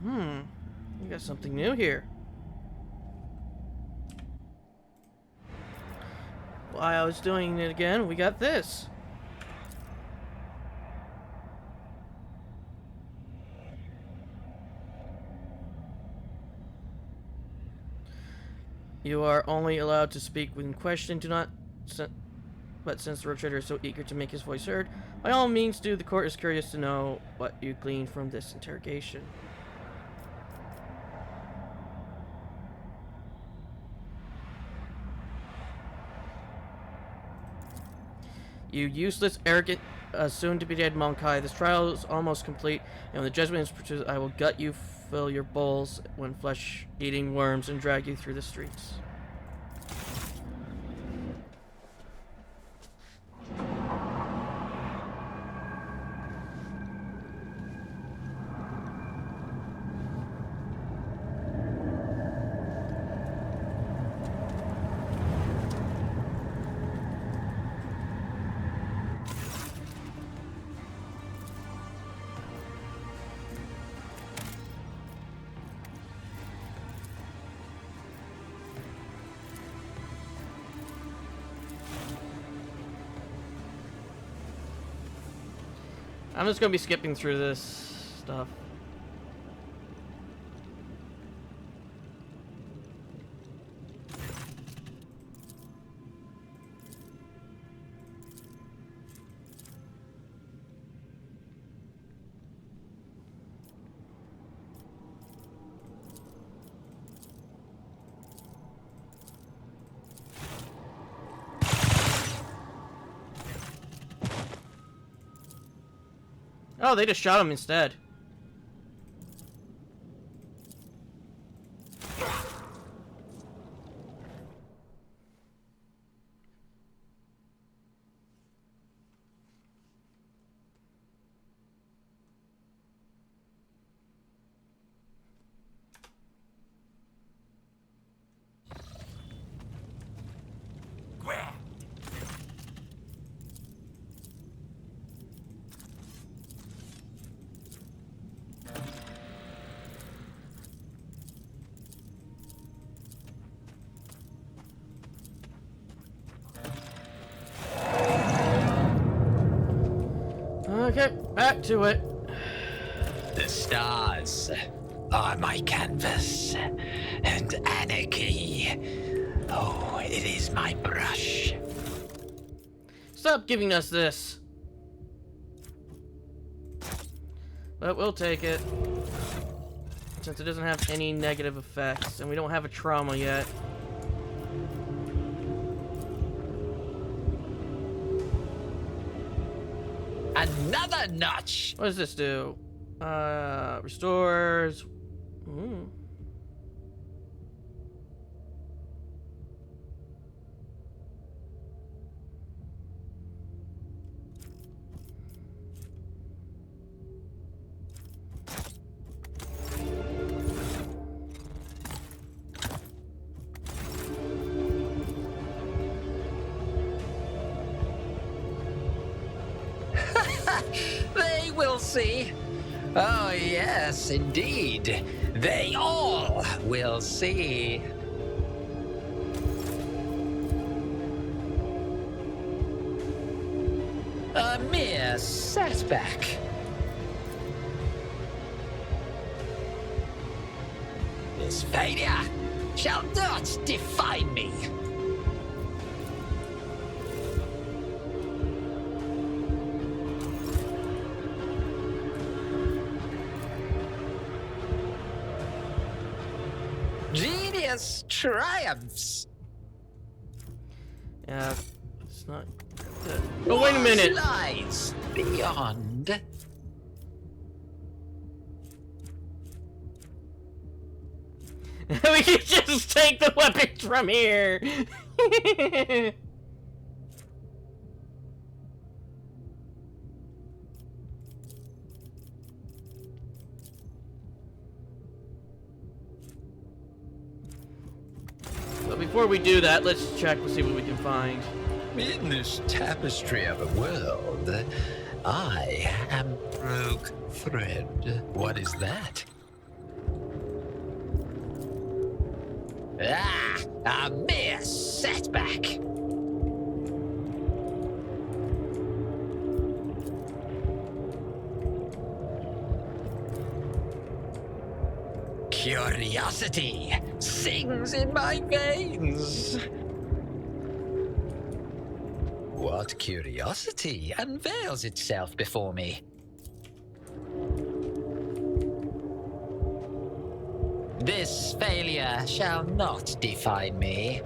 We got something new here. While I was doing it again, we got this. You are only allowed to speak when questioned. Do not... But since the road trader is so eager to make his voice heard, by all means do. The court is curious to know what you gleaned from this interrogation. You useless, arrogant, soon-to-be-dead Monkai. This trial is almost complete, and when the judgment is produced, I will gut you, fill your bowls when flesh-eating worms, and drag you through the streets. I'm just gonna be skipping through this stuff. Oh, they just shot him instead. Okay, back to it. The stars are my canvas, and anarchy, oh, it is my brush. Stop giving us this. But we'll take it. Since it doesn't have any negative effects, and we don't have a trauma yet. Another notch! What does this do? Restores... Ooh. They will see. Oh, yes, indeed. They all will see. A mere setback. This failure shall not define me. Genius triumphs. Yeah, it's not good. Oh, wait a minute! What lies beyond? We can just take the weapons from here! But before we do that, let's check and see what we can find. In this tapestry of a world, I am broke thread. What is that? Ah, a mere setback. Curiosity sings in my veins. What curiosity unveils itself before me? This failure shall not define me.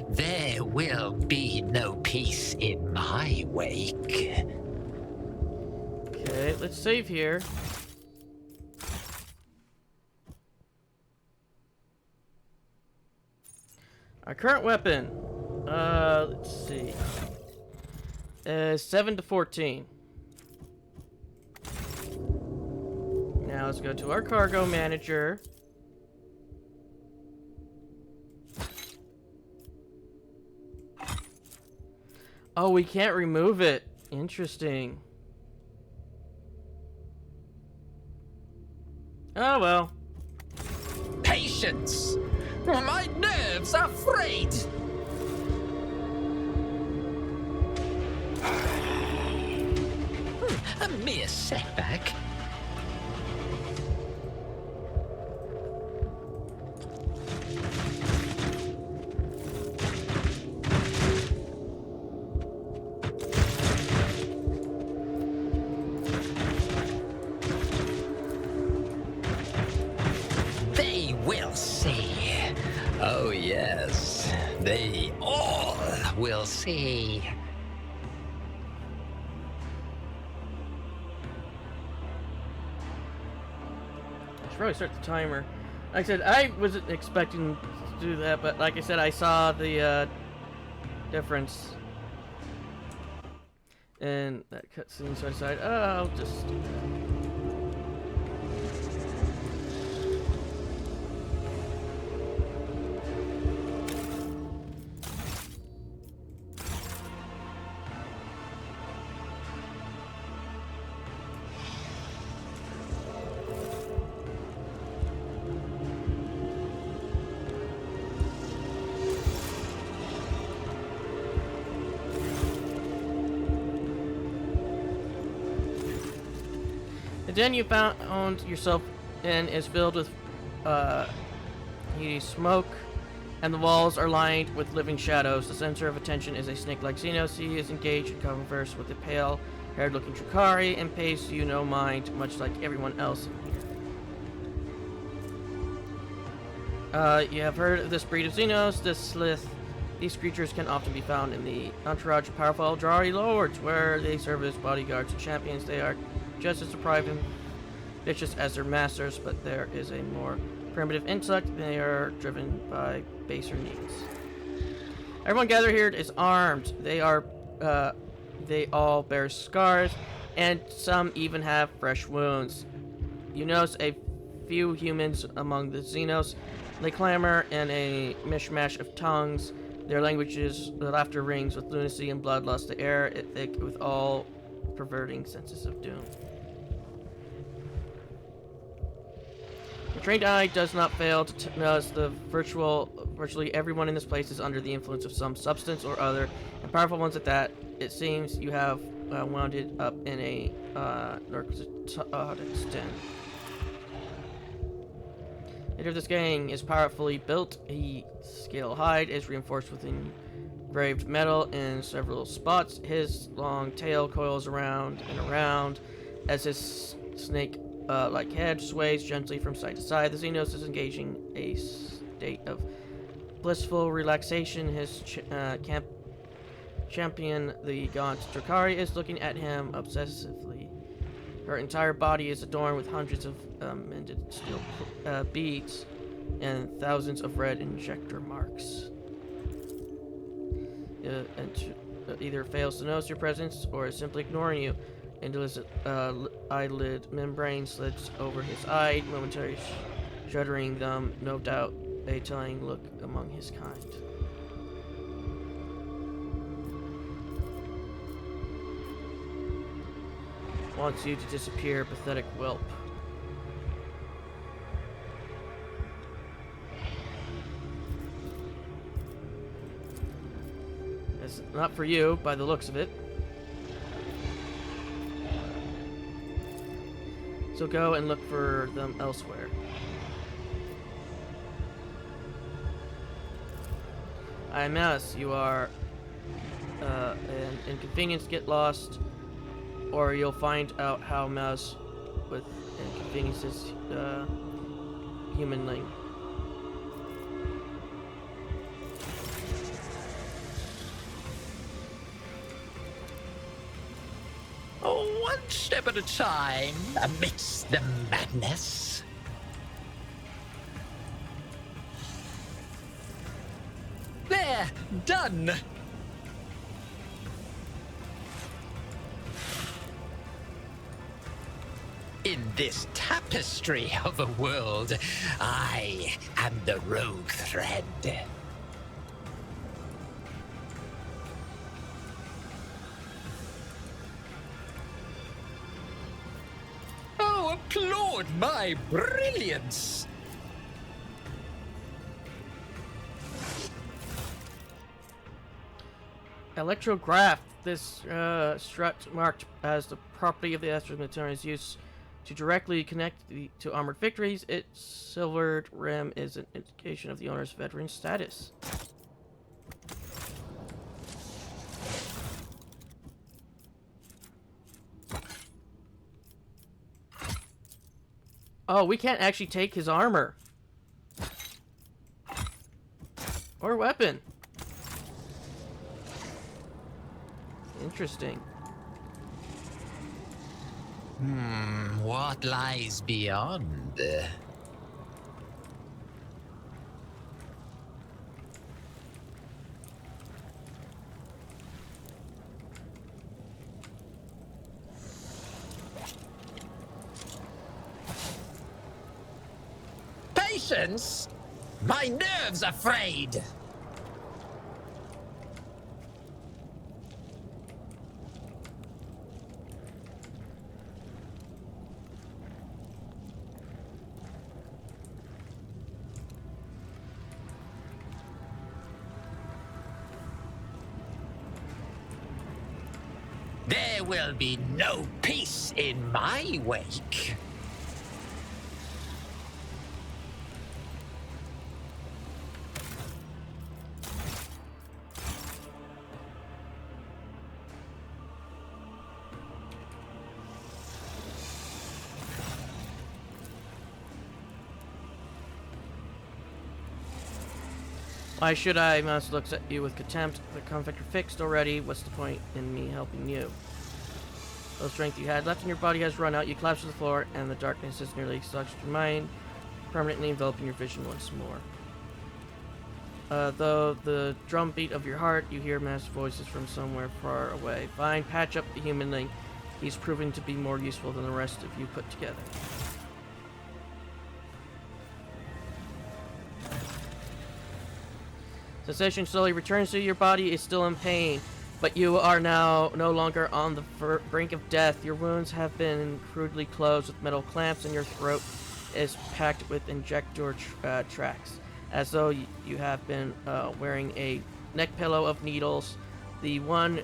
There will be no peace in my wake. Okay, let's save here. Our current weapon. Let's see. 7 to 14. Now let's go to our cargo manager. Oh, we can't remove it. Interesting. Oh well. Patience! My nerves are frayed! A mere setback. They will see. Oh yes, they all will see. I should probably start the timer. Like I said, I wasn't expecting to do that, but like I said, I saw the difference in that cutscene, so I decided, oh, I'll just do that. The den you found yourself in is filled with heaty smoke, and the walls are lined with living shadows. The center of attention is a snake-like Xenos. He is engaged in converse with a pale-haired looking Drukhari and pays you no mind, much like everyone else here. You have heard of this breed of Xenos, this Slith. These creatures can often be found in the entourage of powerful Eldrazi lords, where they serve as bodyguards and champions. They are just as depraved and vicious as their masters, but there is a more primitive intellect. They are driven by baser needs. Everyone gathered here is armed. They all bear scars, and some even have fresh wounds. You notice a few humans among the Xenos. They clamor in a mishmash of tongues. Their laughter rings with lunacy and bloodlust. The air is thick with all perverting senses of doom. The trained eye does not fail to notice the virtually everyone in this place is under the influence of some substance or other, and powerful ones at that. It seems you have wounded up in a narcotics den. The leader of this gang is powerfully built. His scale hide is reinforced with engraved metal in several spots. His long tail coils around and around as his snake-like head sways gently from side to side. The Xenos is engaging a state of blissful relaxation. His champion, the gaunt Drukhari, is looking at him obsessively. Her entire body is adorned with hundreds of mended steel beads and thousands of red injector marks. Either fails to notice your presence or is simply ignoring you. Into his eyelid membrane slits over his eye, momentarily shuddering them, no doubt a telling look among his kind. Wants you to disappear, pathetic whelp. It's not for you, by the looks of it. So go and look for them elsewhere. I Mouse, you are an inconvenience. Get lost, or you'll find out how Mouse with inconveniences humanling. Oh, one step at a time amidst the madness. There, done. In this tapestry of a world, I am the rogue thread. Oh, applaud my brilliance! Electrograph. This strut marked as the property of the Astrometeor's use to directly connect to armored victories. Its silvered rim is an indication of the owner's veteran status. Oh, we can't actually take his armor. Or weapon. Interesting. What lies beyond? Patience? My nerves are frayed. There will be no peace in my wake. Why should I? Mouse looks at you with contempt. The conflict are fixed already. What's the point in me helping you? The strength you had left in your body has run out. You collapse to the floor, and the darkness has nearly exhausted your mind, permanently enveloping your vision once more. Though the drumbeat of your heart, you hear Mouse's voices from somewhere far away. Fine, patch up the humanling. He's proving to be more useful than the rest of you put together. Sensation slowly returns to your body. Is still in pain, but you are now no longer on the brink of death. Your wounds have been crudely closed with metal clamps, and your throat is packed with injector tracks, as though you have been wearing a neck pillow of needles. The one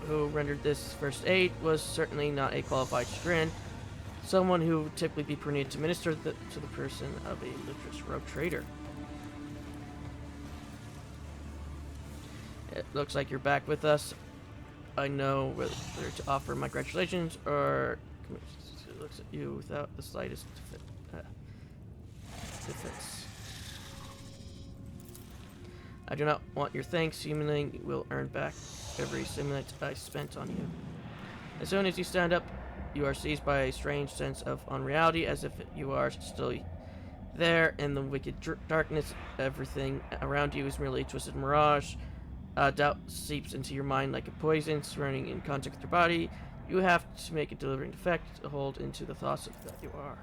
who rendered this first aid was certainly not a qualified surgeon, someone who would typically be permitted to minister to the person of a literate rogue trader. It looks like you're back with us. I know whether to offer my congratulations or looks at you without the slightest defense. I do not want your thanks. Humanly will earn back every minute I spent on you. As soon as you stand up, you are seized by a strange sense of unreality, as if you are still there in the wicked darkness. Everything around you is merely a twisted mirage. Doubt seeps into your mind like a poison, surrounding in contact with your body. You have to make a delivering effect to hold into the thoughts of that you are.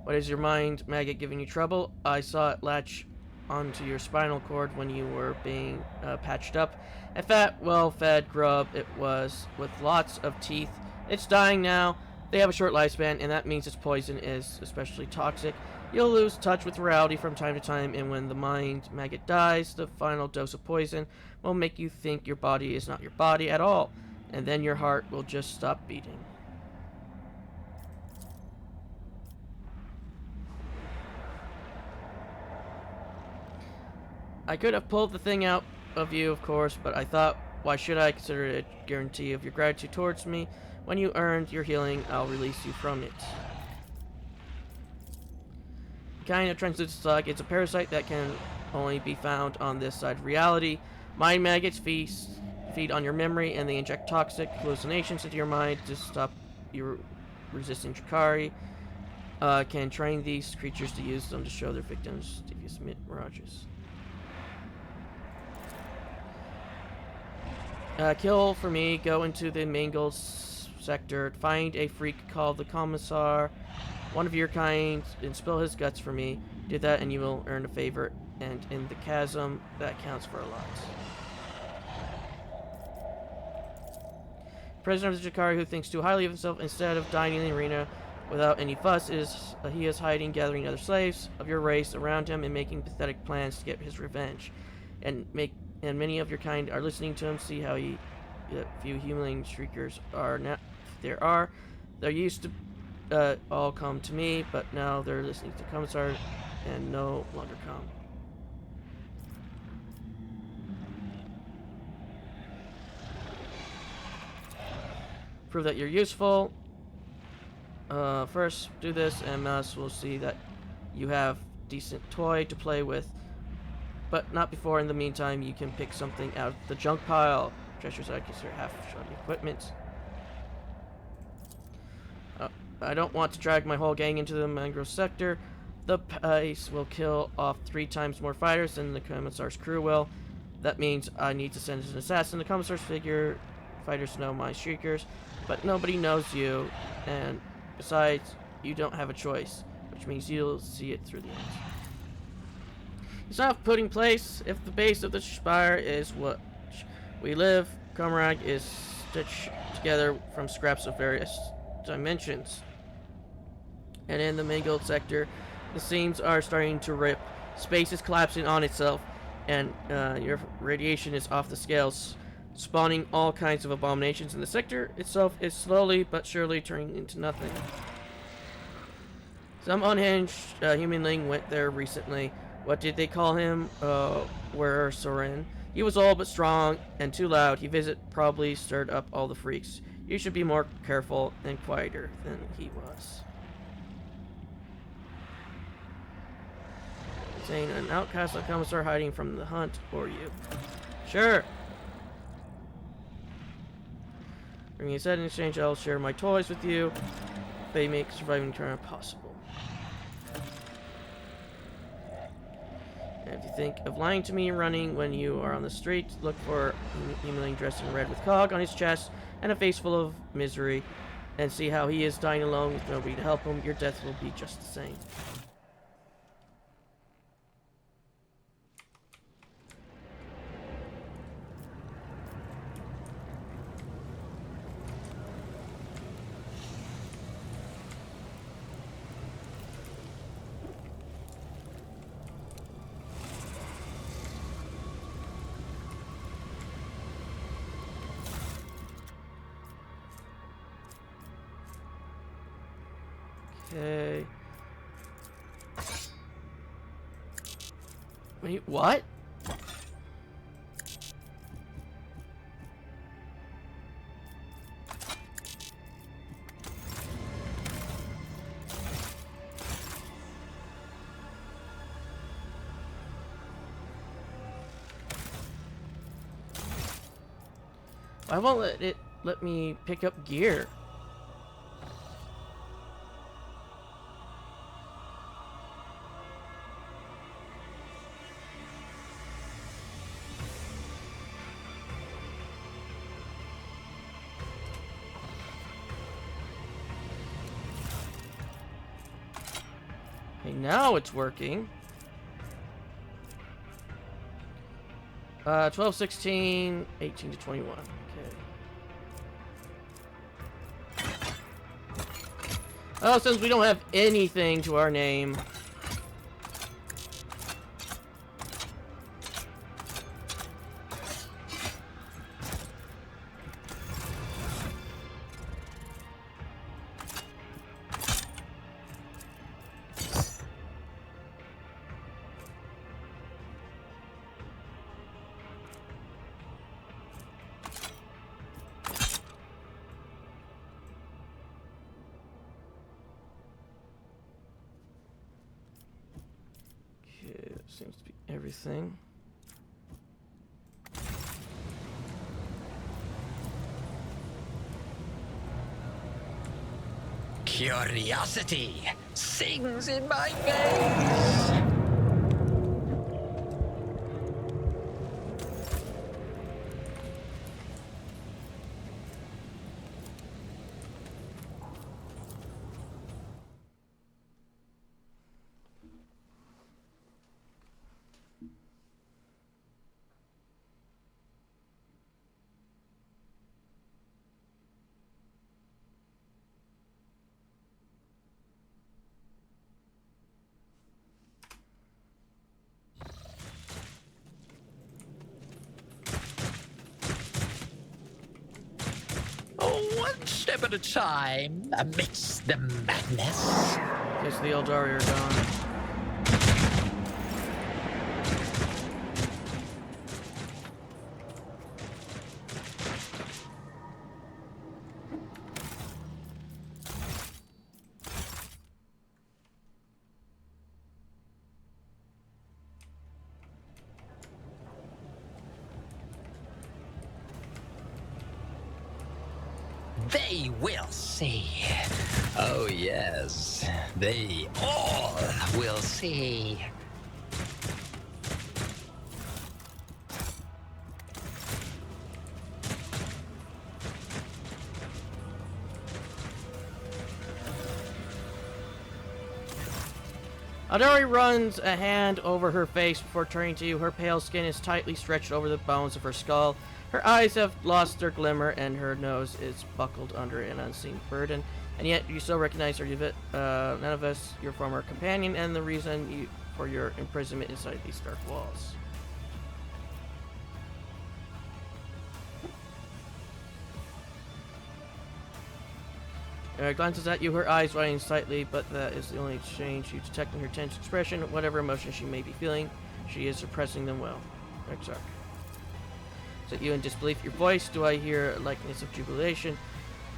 What is your mind maggot giving you trouble? I saw it latch onto your spinal cord when you were being patched up. A fat, well-fed grub it was, with lots of teeth. It's dying now. They have a short lifespan, and that means its poison is especially toxic. You'll lose touch with reality from time to time, and when the mind maggot dies, the final dose of poison will make you think your body is not your body at all, and then your heart will just stop beating. I could have pulled the thing out of you, of course, but I thought, why should I consider it a guarantee of your gratitude towards me? When you earned your healing, I'll release you from it. Kind of translucent slug. It's a parasite that can only be found on this side of reality. Mind maggots feed on your memory, and they inject toxic hallucinations into your mind to stop you resisting Drakari. Can train these creatures to use them to show their victims devious mirages. Kill for me. Go into the mangled sector. Find a freak called the Commissar, one of your kind, and spill his guts for me. Do that and you will earn a favor, and in the chasm, that counts for a lot. Prisoner of the Drakari who thinks too highly of himself, instead of dying in the arena without any fuss, he is hiding, gathering other slaves of your race around him and making pathetic plans to get his revenge. And many of your kind are listening to him. See how few human shriekers are now. There are. There used to all come to me, but now they're listening to Commissar and no longer come. Prove that you're useful. First, do this, and Mouse will see that you have decent toy to play with, but not before. In the meantime, you can pick something out of the junk pile. Treasures I consider half shoddy equipment. I don't want to drag my whole gang into the mangrove sector. The pace will kill off 3 times more fighters than the Commissar's crew will. That means I need to send an assassin. The Commissar's fighters know my shriekers, but nobody knows you, and besides, you don't have a choice, which means you'll see it through the end. It's not putting place. If the base of the spire is what we live, Comrade is stitched together from scraps of various dimensions. And in the mangled sector, the seams are starting to rip. Space is collapsing on itself, and your radiation is off the scales, spawning all kinds of abominations. In the sector itself is slowly but surely turning into nothing. Some unhinged humanling went there recently. What did they call him? Where Soren? He was old but strong and too loud. His visit probably stirred up all the freaks. You should be more careful and quieter than he was. Saying an outcast like Commissar hiding from the hunt, or you? Sure. Bring me a set in exchange. I'll share my toys with you. They make surviving turn possible. And if you think of lying to me running when you are on the street, look for a human dressed in red with cog on his chest and a face full of misery, and see how he is dying alone with nobody to help him. Your death will be just the same. Okay. Wait, what? Why won't it let me pick up gear? Okay, now it's working. 12, 16, 18 to 21. Okay. Oh, since we don't have anything to our name. Okay, that seems to be everything. Curiosity sings in my veins. Oh, one step at a time amidst the madness. Guess the Eldari are gone. They will see. Oh, yes. They all will see. Adari runs a hand over her face before turning to you. Her pale skin is tightly stretched over the bones of her skull. Her eyes have lost their glimmer, and her nose is buckled under an unseen burden. And yet, you still recognize her, none of us, your former companion, and the reason for your imprisonment inside these dark walls. Glances at you, her eyes widen slightly, but that is the only exchange. You detect in her tense expression whatever emotion she may be feeling. She is suppressing them well. Exarch. Is it you in disbelief? Your voice? Do I hear a likeness of jubilation?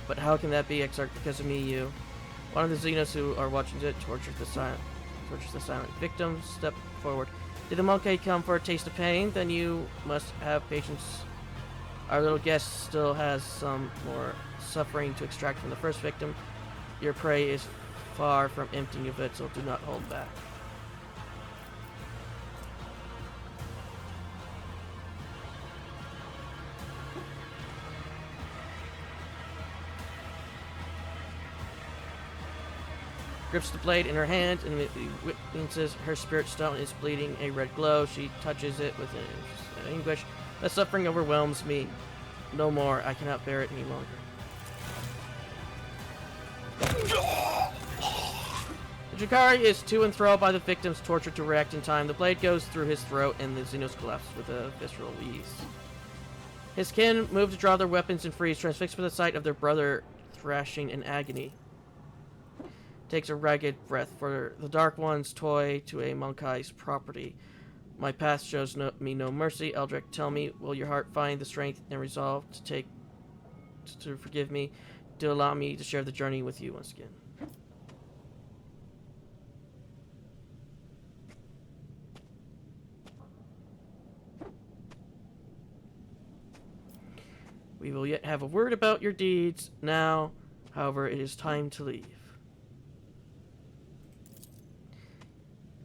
But how can that be, Exarch? Because of me, you. One of the Xenos who are watching it tortures the silent victim. Step forward. Did the monkey come for a taste of pain? Then you must have patience. Our little guest still has some more suffering to extract from the first victim. Your prey is far from emptying of it, so do not hold back. Grips the blade in her hand and witnesses her spirit stone is bleeding a red glow. She touches it with an anguish. The suffering overwhelms me. No more. I cannot bear it any longer. The Jakari is to and fro by the victim's torture to react in time. The blade goes through his throat and the Xenos collapse with a visceral wheeze. His kin move to draw their weapons and freeze, transfixed by the sight of their brother thrashing in agony. Takes a ragged breath, for the Dark One's toy to a Monkai's property. My past shows me no mercy. Eldrick, tell me, will your heart find the strength and resolve to forgive me, to allow me to share the journey with you once again? We will yet have a word about your deeds. Now, however, it is time to leave.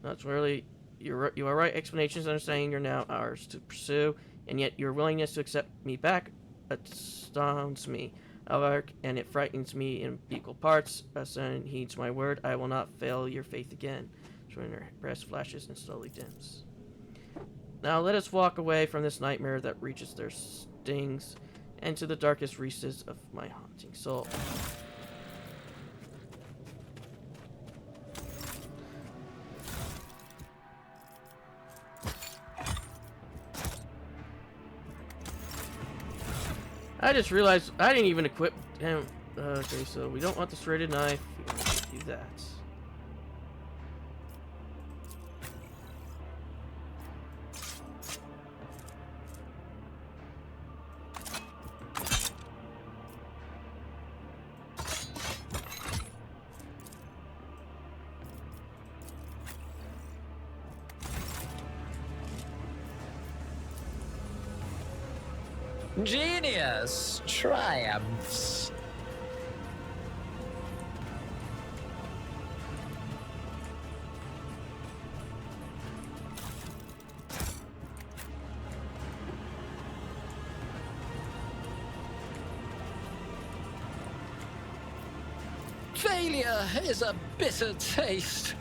That's really, you are right. Explanations and understanding are now ours to pursue, and yet your willingness to accept me back astounds me. However, and it frightens me in equal parts. Son heeds my word. I will not fail your faith again. When her breast flashes and slowly dims. Now let us walk away from this nightmare that reaches their stings, and to the darkest recesses of my haunting soul. I just realized I didn't even equip him. Okay, so we don't want the serrated knife. Do that. Genius triumphs. Failure is a bitter taste.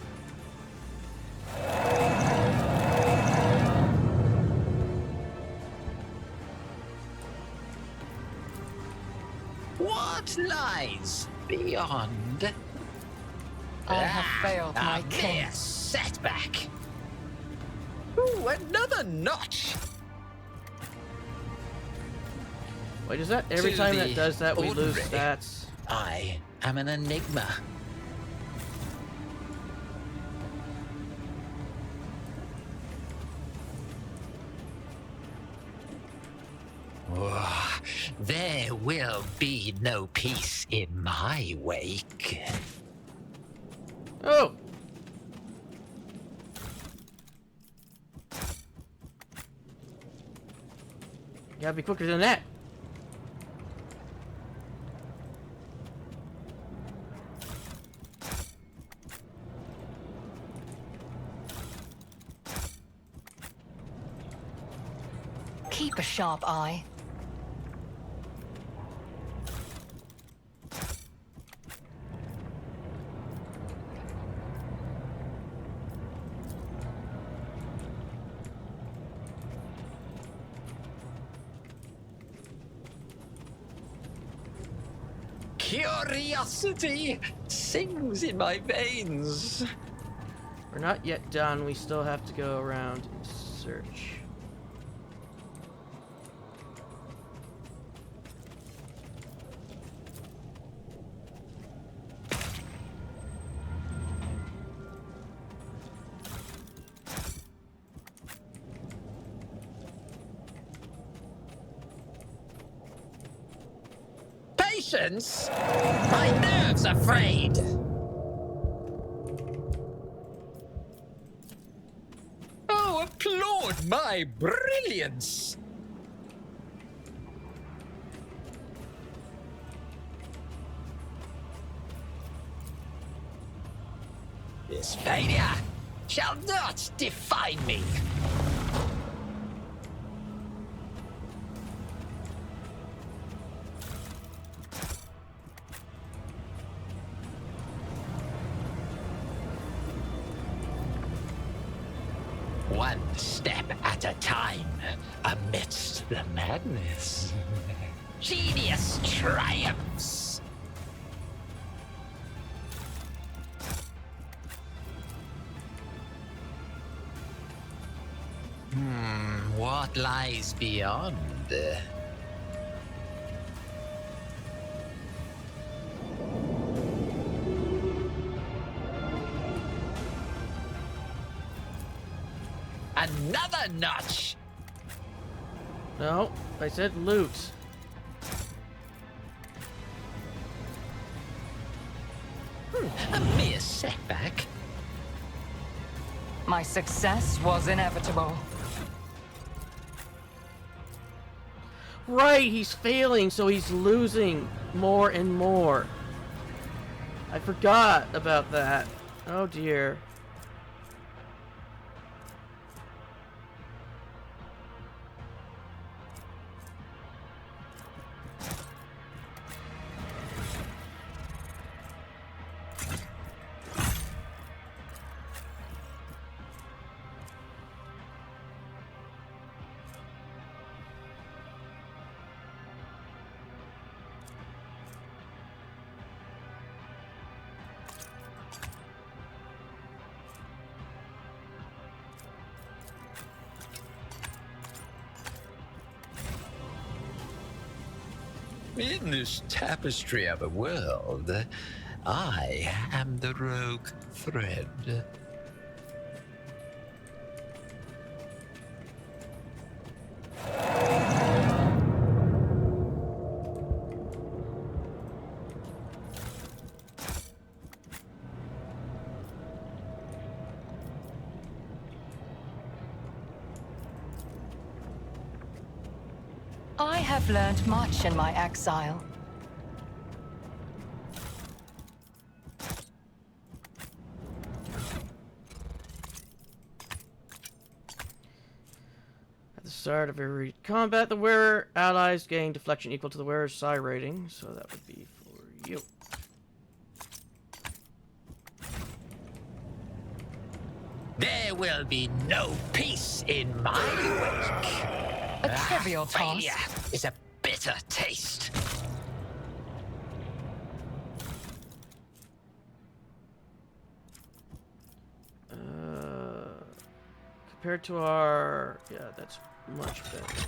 What lies beyond? I have failed my a king. mere setback. Ooh, another notch. Wait, is that every To time the that does that we lose ordinary. stats? I am an enigma. Oh, there will be no peace in my wake. Oh! Gotta be quicker than that. Keep a sharp eye. Curiosity sings in my veins. We're not yet done. We still have to go around and search. Patience? My nerves are frayed. Oh, applaud my brilliance. This failure shall not define me. One step at a time amidst the madness. Genius triumphs. What lies beyond? Another notch. No, I said loot. A mere setback. My success was inevitable. Right, he's failing, so he's losing more and more. I forgot about that. Oh dear. In this tapestry of a world, I am the rogue thread. I have learned much in my exile. At the start of every combat, the wearer allies gain deflection equal to the wearer's psi rating, so that would be for you. There will be no peace in my wake. A trivial Failure task. is a bitter taste. Compared to our... yeah, that's much better.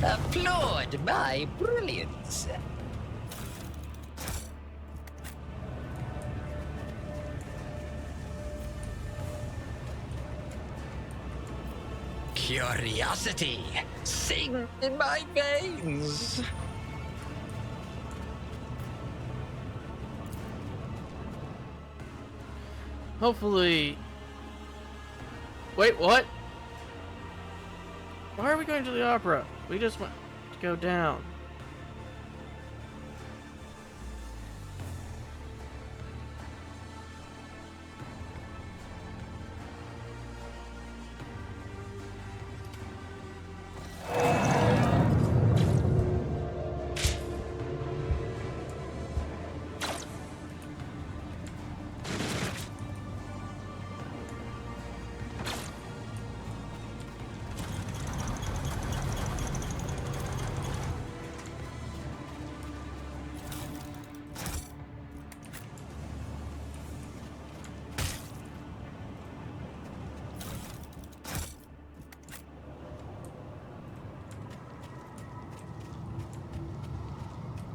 Applaud my brilliance. Curiosity, sing in my veins. Hopefully... Wait, what? Why are we going to the opera? We just want to go down.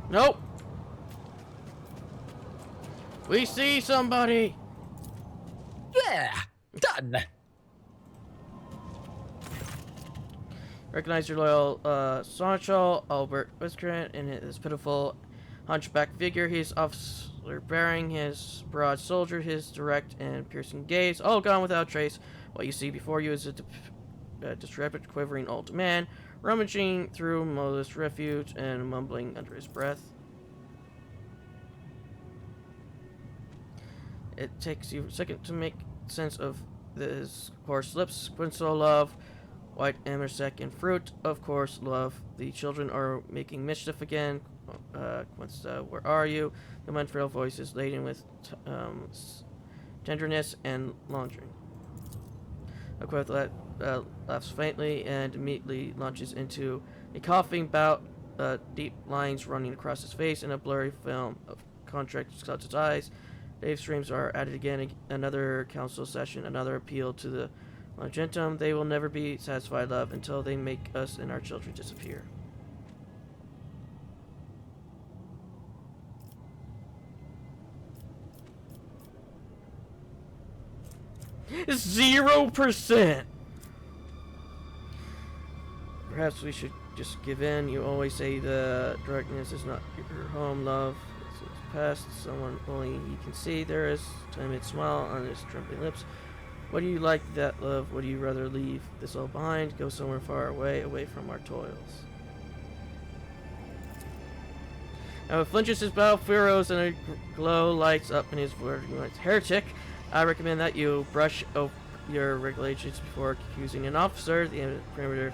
Nope. We see somebody. Yeah, done. Recognize your loyal Sancho, Albert Whiskerant, in his pitiful hunchback figure. His officer bearing, his broad soldier, his direct and piercing gaze, all gone without trace. What you see before you is a decrepit, quivering old man, rummaging through modest refuge and mumbling under his breath. It takes you a second to make sense of his coarse lips. Quinso love, white amersec and fruit, of course, love. The children are making mischief again. Quinso, where are you? The Montreal voice is laden with tenderness and longing. Aquith laughs faintly and immediately launches into a coughing bout, deep lines running across his face and a blurry film of contract clouds his eyes. Dave streams are added again, another council session, another appeal to the Longentum. They will never be satisfied, love, until they make us and our children disappear. It's 0%! Perhaps we should just give in. You always say the darkness is not your home, love. It's past. Someone only you can see. There is a timid smile on his trembling lips. What do you like that, love? Would you rather leave this all behind? Go somewhere far away, away from our toils. Now, it flinches his bow, furrows, and a glow lights up in his word. Heretic, I recommend that you brush over your regulations before accusing an officer. The primitive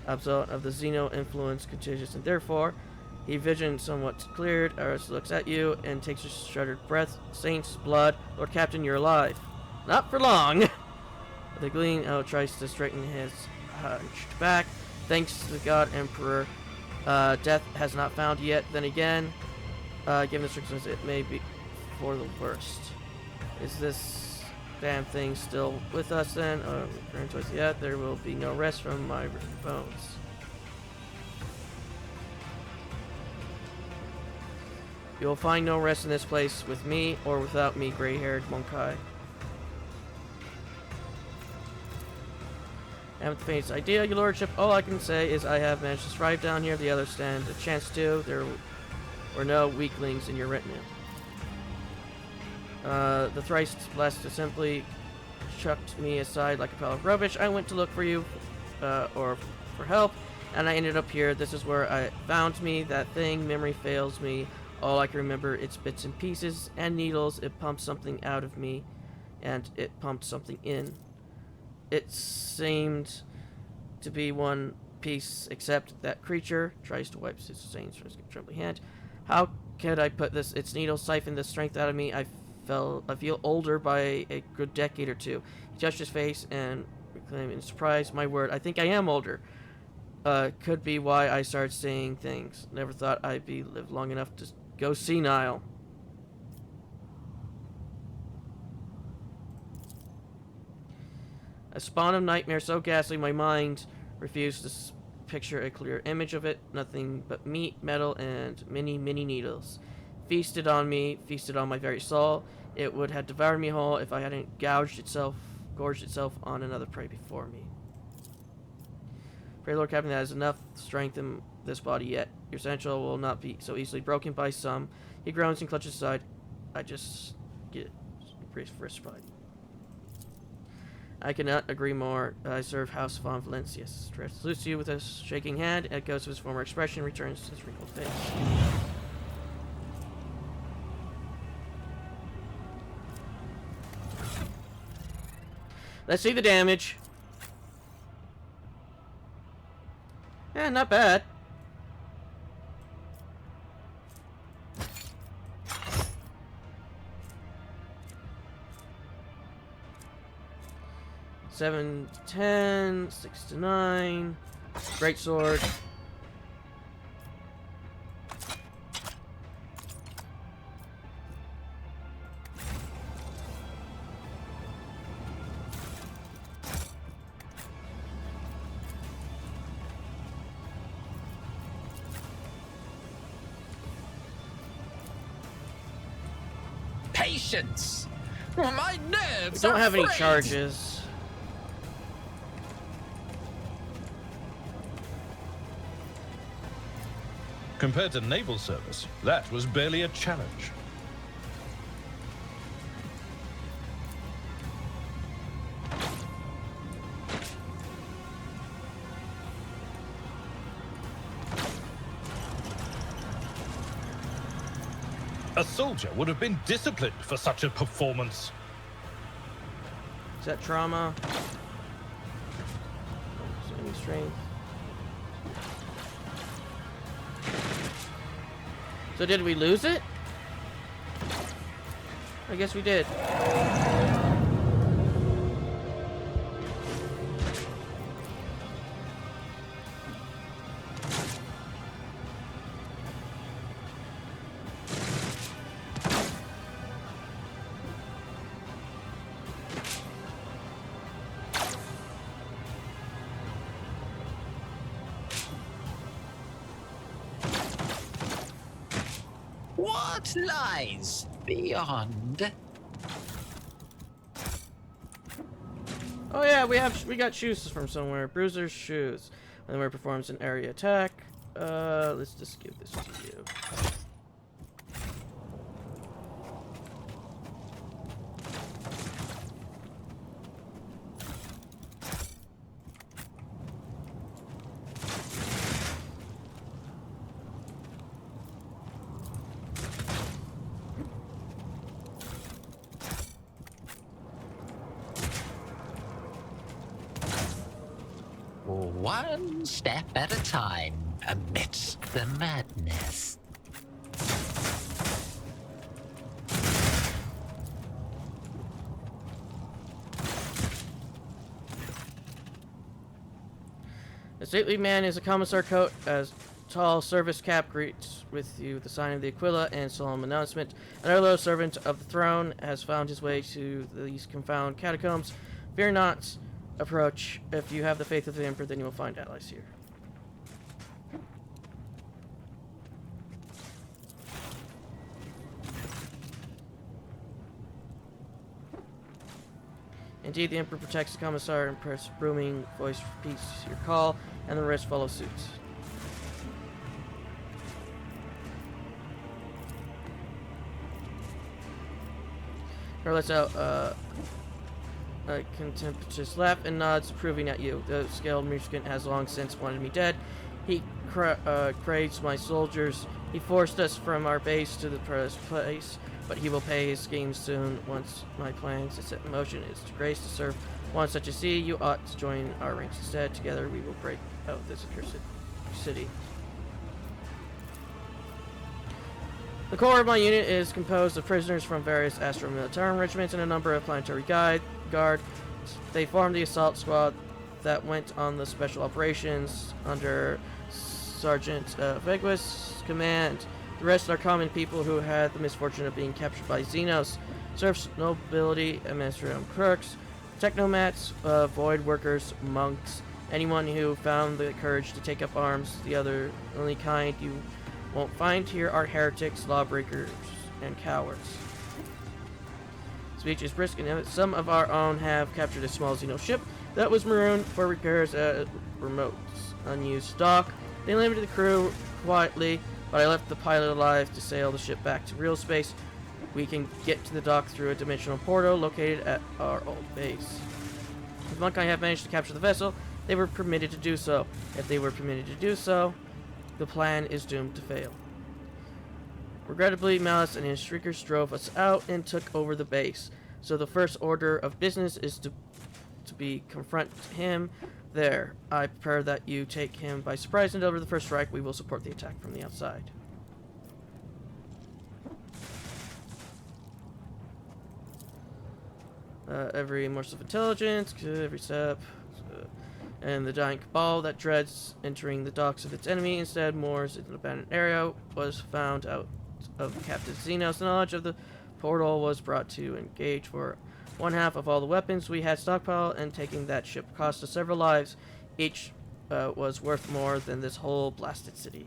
absolute of the Xeno influence contagious, and therefore, he vision somewhat cleared. Aris looks at you and takes a shuddered breath. Saint's blood, Lord Captain, you're alive. Not for long. The gleam out tries to straighten his hunched back. Thanks to the God Emperor, death has not found yet. Then again, given the circumstances, it may be for the worst. Is this damn thing still with us then? Return to us yet. There will be no rest from my bones. You will find no rest in this place with me or without me, gray-haired Monkai. I haven't the faintest idea, your lordship. All I can say is I have managed to thrive down here. The others stand a chance to. There were no weaklings in your retinue. The thrice blessed simply chucked me aside like a pile of rubbish. I went to look for you, or for help, and I ended up here. This is where I found me. That thing, memory fails me. All I can remember, it's bits and pieces and needles. It pumped something out of me, and it pumped something in. It seemed to be one piece, except that creature tries to wipe his stains from his trembling hand. How could I put this? Its needle siphoned the strength out of me. I feel older by a good decade or two. He touched his face and exclaimed in surprise, my word, I think I am older. Could be why I started saying things. Never thought I'd live long enough to go senile. A spawn of nightmare so ghastly my mind refused to picture a clear image of it. Nothing but meat, metal, and many needles. Feasted on me, feasted on my very soul. It would have devoured me whole if I hadn't gorged itself on another prey before me. Pray, Lord Captain, that has enough strength in this body yet. Your essential will not be so easily broken by some. He groans and clutches his side. I just get frispified. I cannot agree more. I serve House von Valencius. Tress salutes you with a shaking hand. Echoes of his former expression returns to his wrinkled face. Let's see the damage. Yeah, not bad. Seven to 10, 6 to 9. Great sword. Patience! My nerves We don't are have any frayed. charges. Compared to naval service, that was barely a challenge. A soldier would have been disciplined for such a performance. Is that trauma? Any strength? So did we lose it? I guess we did. What lies beyond? Oh yeah, we got shoes from somewhere. Bruiser's shoes. When the performs an area attack. Let's just give this to you. One step at a time amidst the madness. The stately man is a commissar coat, as tall service cap greets with you the sign of the Aquila and solemn announcement. Another low servant of the throne has found his way to these confounded catacombs. Fear not, approach. If you have the faith of the Emperor, then you will find allies here. Indeed, the Emperor protects the Commissar, and press booming voice repeats your call, and the rest follow suit. Her lets out a contemptuous laugh and nods, approving at you. The scaled Mushkin has long since wanted me dead. He craves my soldiers. He forced us from our base to the place, but he will pay his schemes soon. Once my plans are set in motion, it is to grace to serve one such as he. You ought to join our ranks instead. Together we will break out this accursed city. The core of my unit is composed of prisoners from various Astro Militarum regiments and a number of planetary guard. They form the assault squad that went on the special operations under Sergeant Vegua's command. The rest are common people who had the misfortune of being captured by Xenos. Serfs, nobility, administrative clerks, technomats, void workers, monks, anyone who found the courage to take up arms. The only kind you won't find here are heretics, lawbreakers, and cowards. Speech is brisk, and some of our own have captured a small Xeno ship that was marooned for repairs at remote, unused dock. They limited the crew quietly, but I left the pilot alive to sail the ship back to real space. We can get to the dock through a dimensional portal located at our old base. If Monk and I have managed to capture the vessel, they were permitted to do so. If they were permitted to do so, the plan is doomed to fail. Regrettably, Malice and his shriekers drove us out and took over the base. So the first order of business is to confront him there. I prepare that you take him by surprise and deliver the first strike. We will support the attack from the outside. Every morsel of intelligence, every step, and the dying cabal that dreads entering the docks of its enemy instead moors in an abandoned area was found out of Captain Xenos. Knowledge of the portal was brought to engage for one half of all the weapons we had stockpiled, and taking that ship cost us several lives. Each was worth more than this whole blasted city.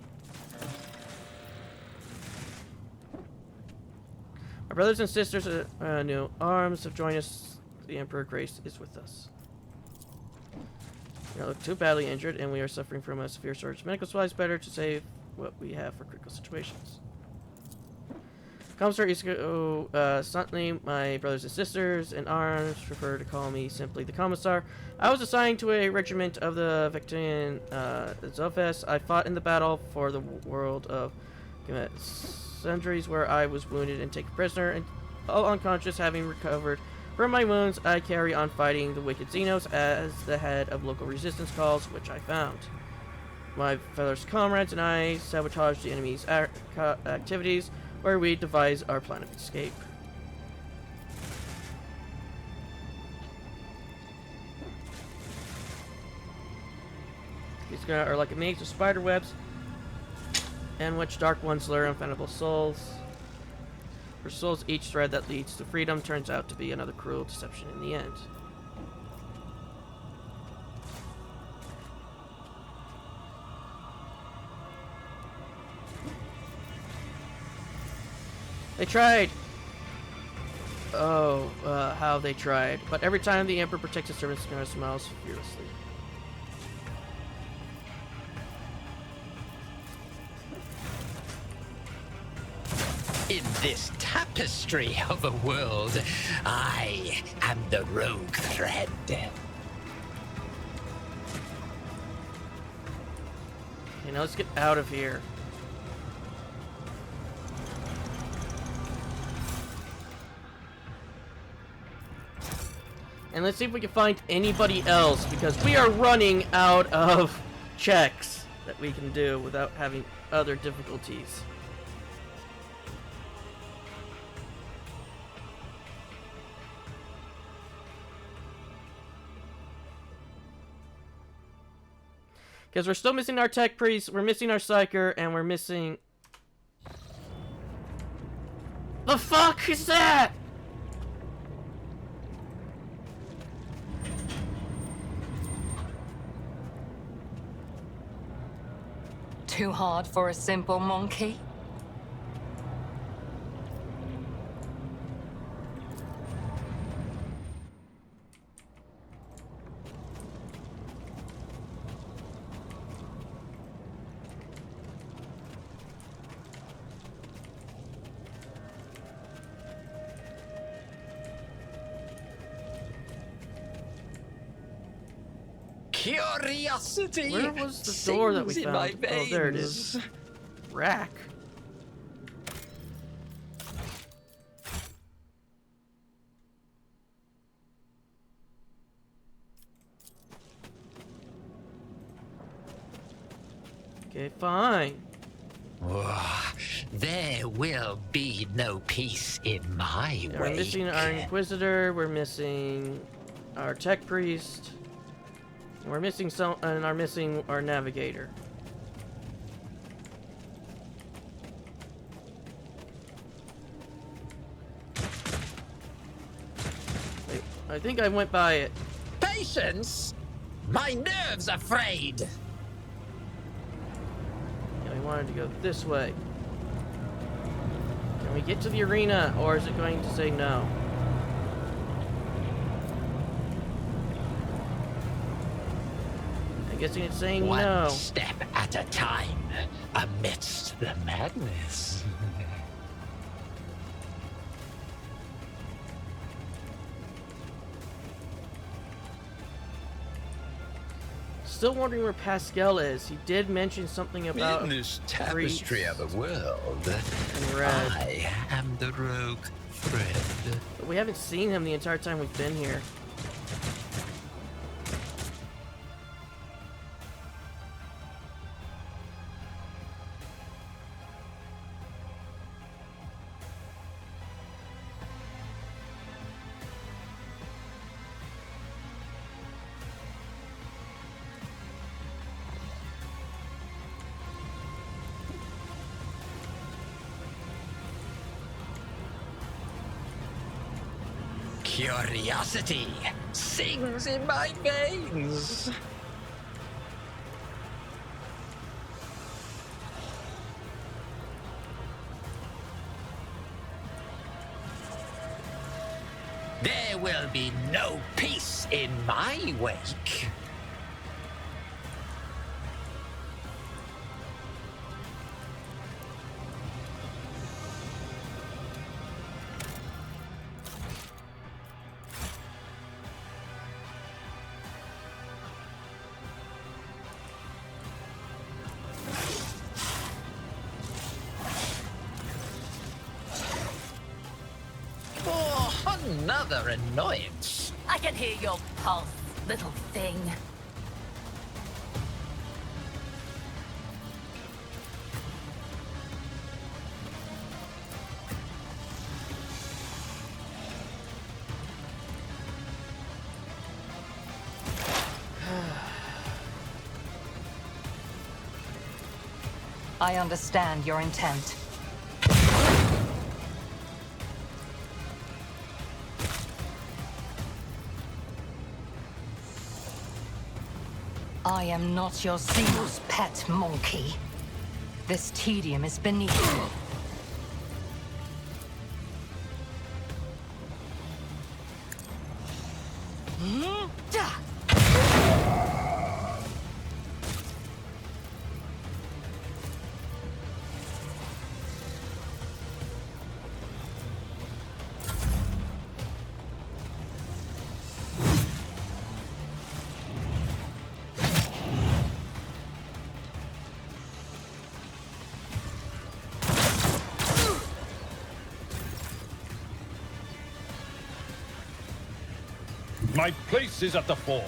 Our brothers and sisters new arms have joined us. The Emperor Grace is with us. We don't look too badly injured, and we are suffering from a severe shortage of medical supplies. Better to save what we have for critical situations. Commissar Isco, Suntley, my brothers and sisters in arms prefer to call me simply the Commissar. I was assigned to a regiment of the Victorian Zofes. I fought in the battle for the world of Sundries, where I was wounded and taken prisoner, and all unconscious, having recovered from my wounds, I carry on fighting the wicked Xenos as the head of local resistance calls, which I found. My fellow comrades and I sabotaged the enemy's activities, where we devise our plan of escape. These are like a maze of spider webs, in which dark ones lure unfathomable souls. For souls, each thread that leads to freedom turns out to be another cruel deception in the end. They tried! Oh, how they tried. But every time the Emperor protects his servants, smiles fearlessly. In this tapestry of a world, I am the rogue thread. Okay, now let's get out of here. And let's see if we can find anybody else, because we are running out of checks that we can do without having other difficulties. Because we're still missing our tech priest, we're missing our psyker, and we're missing... The fuck is that? Too hard for a simple monkey? Curiosity. Where was the door that we sings in found? my Oh, there it veins. is. Rack. Okay, fine. There will be no peace in my Yeah, wake. we're missing our Inquisitor, we're missing our Tech Priest, and we're missing our Navigator. Wait, I think I went by it. Patience! My nerves are frayed! Yeah, we wanted to go this way. Can we get to the arena, or is it going to say no? I'm guessing it's saying One no. step at a time, amidst the madness. Still wondering where Pascal is. He did mention something about In this tapestry of a world, and red. I am the rogue thread. But we haven't seen him the entire time we've been here. Curiosity sings in my veins. There will be no peace in my wake. Oh, another annoyance. I can hear your pulse, little thing. I understand your intent. I am not your Zeus pet monkey. This tedium is beneath me. My place is at the fore.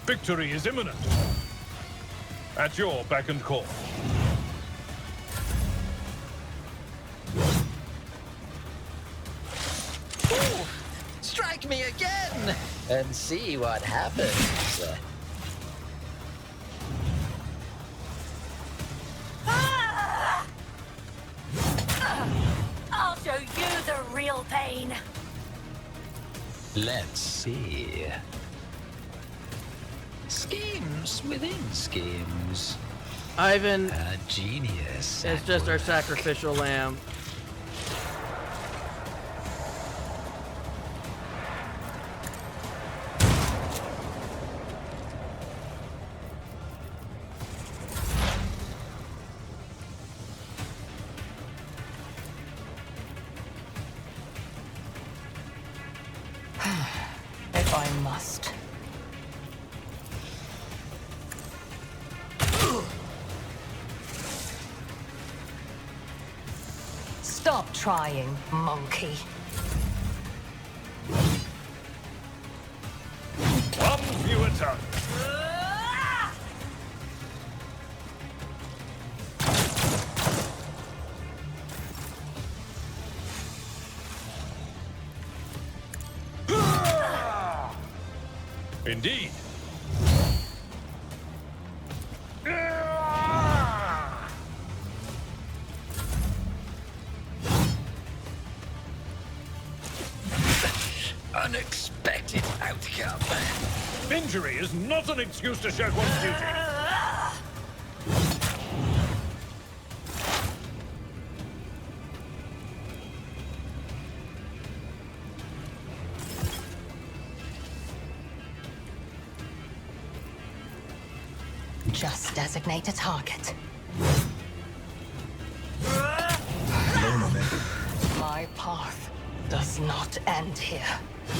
Victory is imminent. At your beck and call. and see what happens. I'll show you the real pain. Let's see. Schemes within schemes. Ivan A genius. is just our sacrificial lamb. If I must. Stop trying, monkey. One fewer tongue. Indeed. Unexpected outcome. Injury is not an excuse to shirk one's duty. Just designate a target. My path does not end here.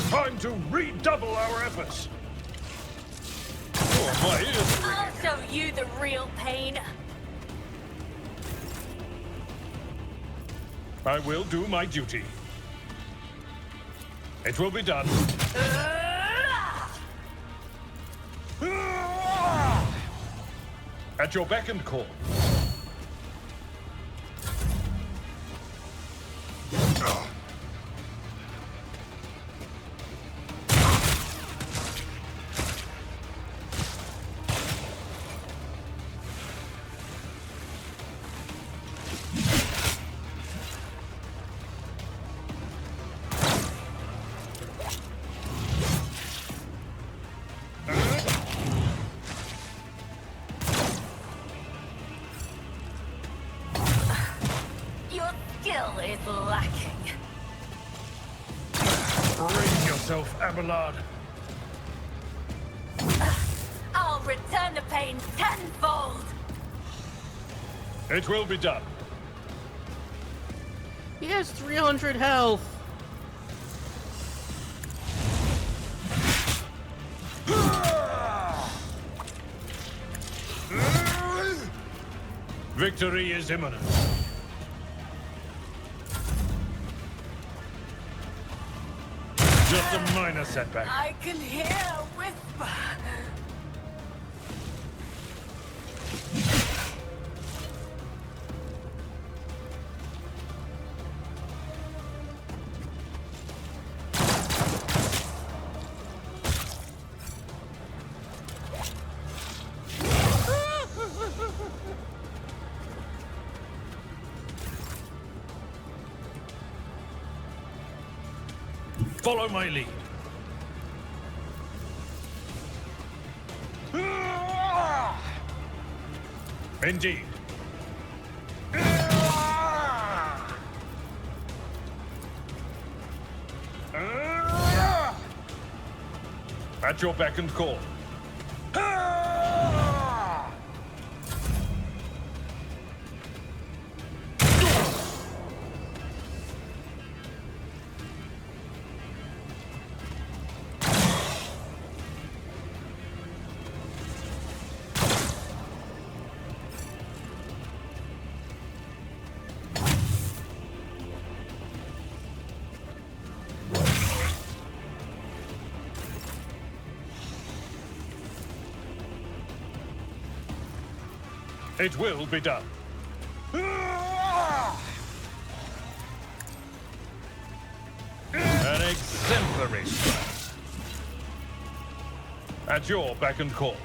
Time to redouble our efforts. Oh, my ears are I'll ringing. show you the real pain. I will do my duty. It will be done. At your beck and call. Your skill is lacking. Brace yourself, Abelard. I'll return the pain tenfold. It will be done. He has 300 health. Victory is imminent. Just a minor setback. I can hear a whisper. Follow my lead. Indeed. At your beck and call. It will be done. An exemplary strike. At your beck and call.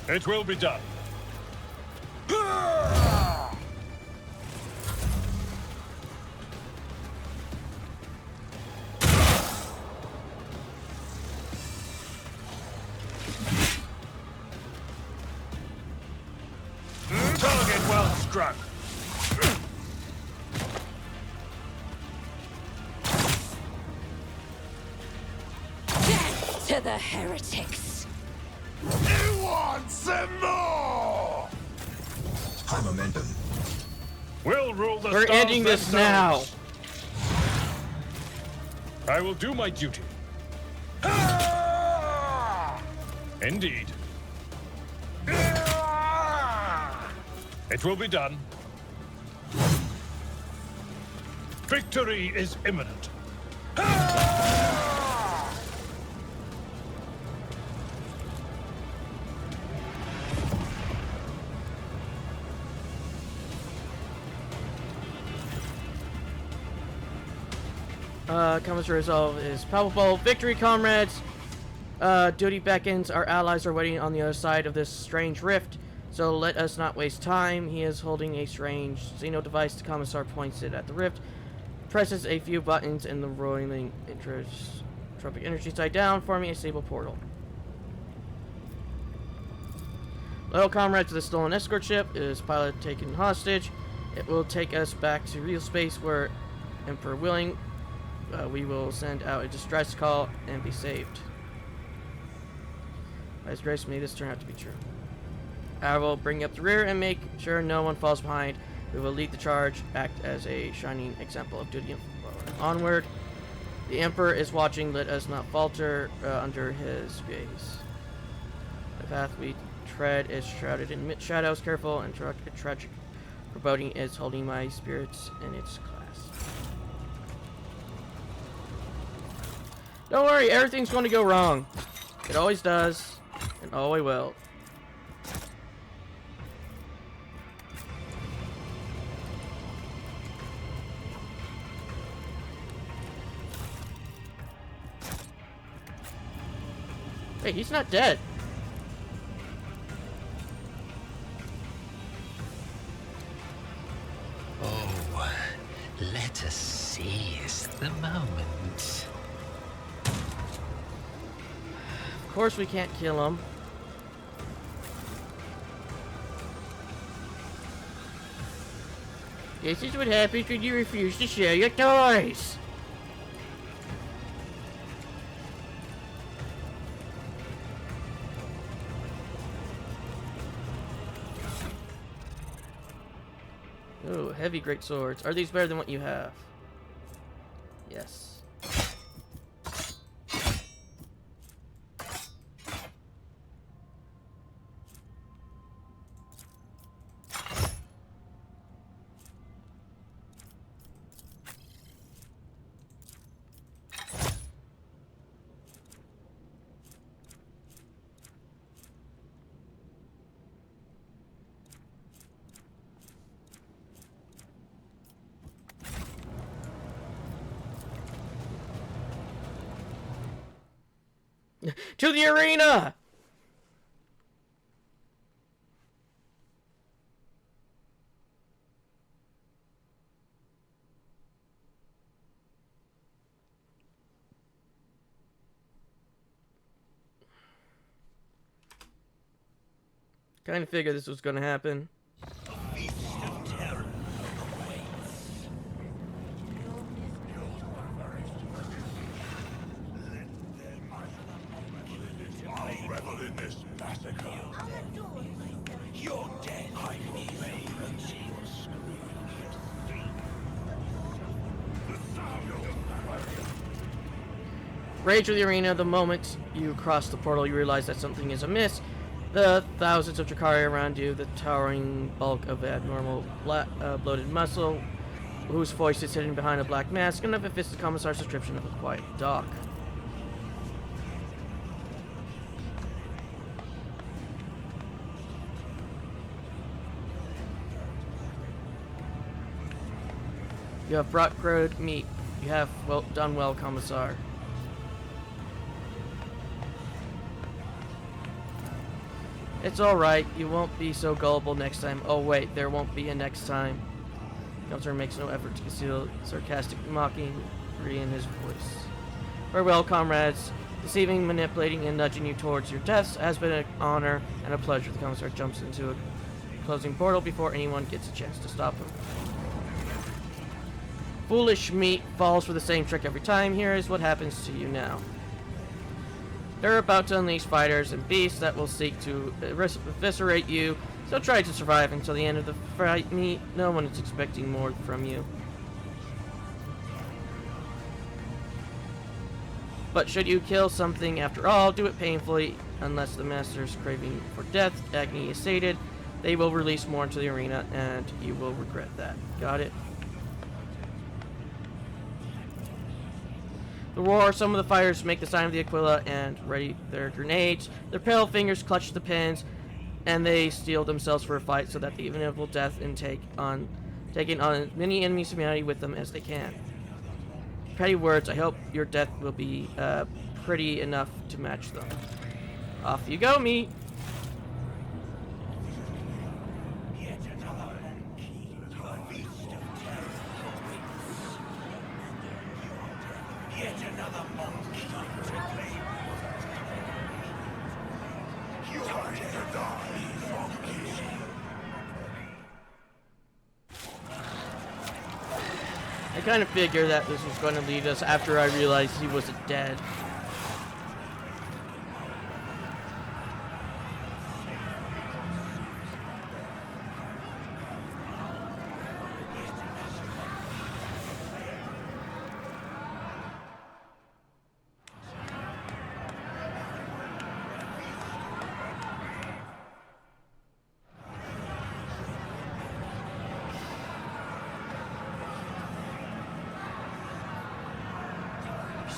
It will be done. Target well struck. Death to the heretics! You want some more? High momentum. We'll rule the We're stars ending this now. themselves. I will do my duty. Indeed. It will be done. Victory is imminent. Commissar resolve is palpable. Victory, comrades! Duty beckons. Our allies are waiting on the other side of this strange rift, so let us not waste time. He is holding a strange Xeno device. The Commissar points it at the rift, presses a few buttons, and the roiling tropic energy die down, forming a stable portal. Loyal comrades of the stolen escort ship is pilot taken hostage. It will take us back to real space where, Emperor willing, we will send out a distress call and be saved. By His grace, may this turn out to be true. I will bring up the rear and make sure no one falls behind. We will lead the charge, act as a shining example of duty and onward. The Emperor is watching. Let us not falter under his gaze. The path we tread is shrouded in shadows. Careful and tragic foreboding is holding my spirits in its clasp. Don't worry, everything's going to go wrong. It always does, and always will. Hey, he's not dead. Oh, let us seize the moment. Of course we can't kill him. This is what happens when you refuse to share your toys. Oh, heavy great swords. Are these better than what you have? Yes. To the arena! Kind of figured this was going to happen. Rage of the arena. The moment you cross the portal, you realize that something is amiss. The thousands of Drakari around you, the towering bulk of abnormal bloated muscle, whose voice is hidden behind a black mask, and if it fits the Commissar's description of a quiet dock. You have brought crowed meat. You have done well, Commissar. It's alright, you won't be so gullible next time. Oh wait, there won't be a next time. Gunther makes no effort to conceal sarcastic mockery in his voice. Farewell, comrades. Deceiving, manipulating, and nudging you towards your deaths has been an honor and a pleasure. The commissar jumps into a closing portal before anyone gets a chance to stop him. Foolish meat falls for the same trick every time. Here is what happens to you now. They're about to unleash fighters and beasts that will seek to eviscerate you, so try to survive until the end of the fight. Meat. No one is expecting more from you. But should you kill something after all, do it painfully. Unless the master's craving for death, agony is sated, they will release more into the arena, and you will regret that. Got it? The roar, some of the fighters make the sign of the Aquila and ready their grenades. Their pale fingers clutch the pins, and they steel themselves for a fight so that the inevitable death and taking on as many enemies of humanity with them as they can. Petty words, I hope your death will be pretty enough to match them. Off you go, meat! I kind of figured that this was going to lead us after I realized he wasn't dead.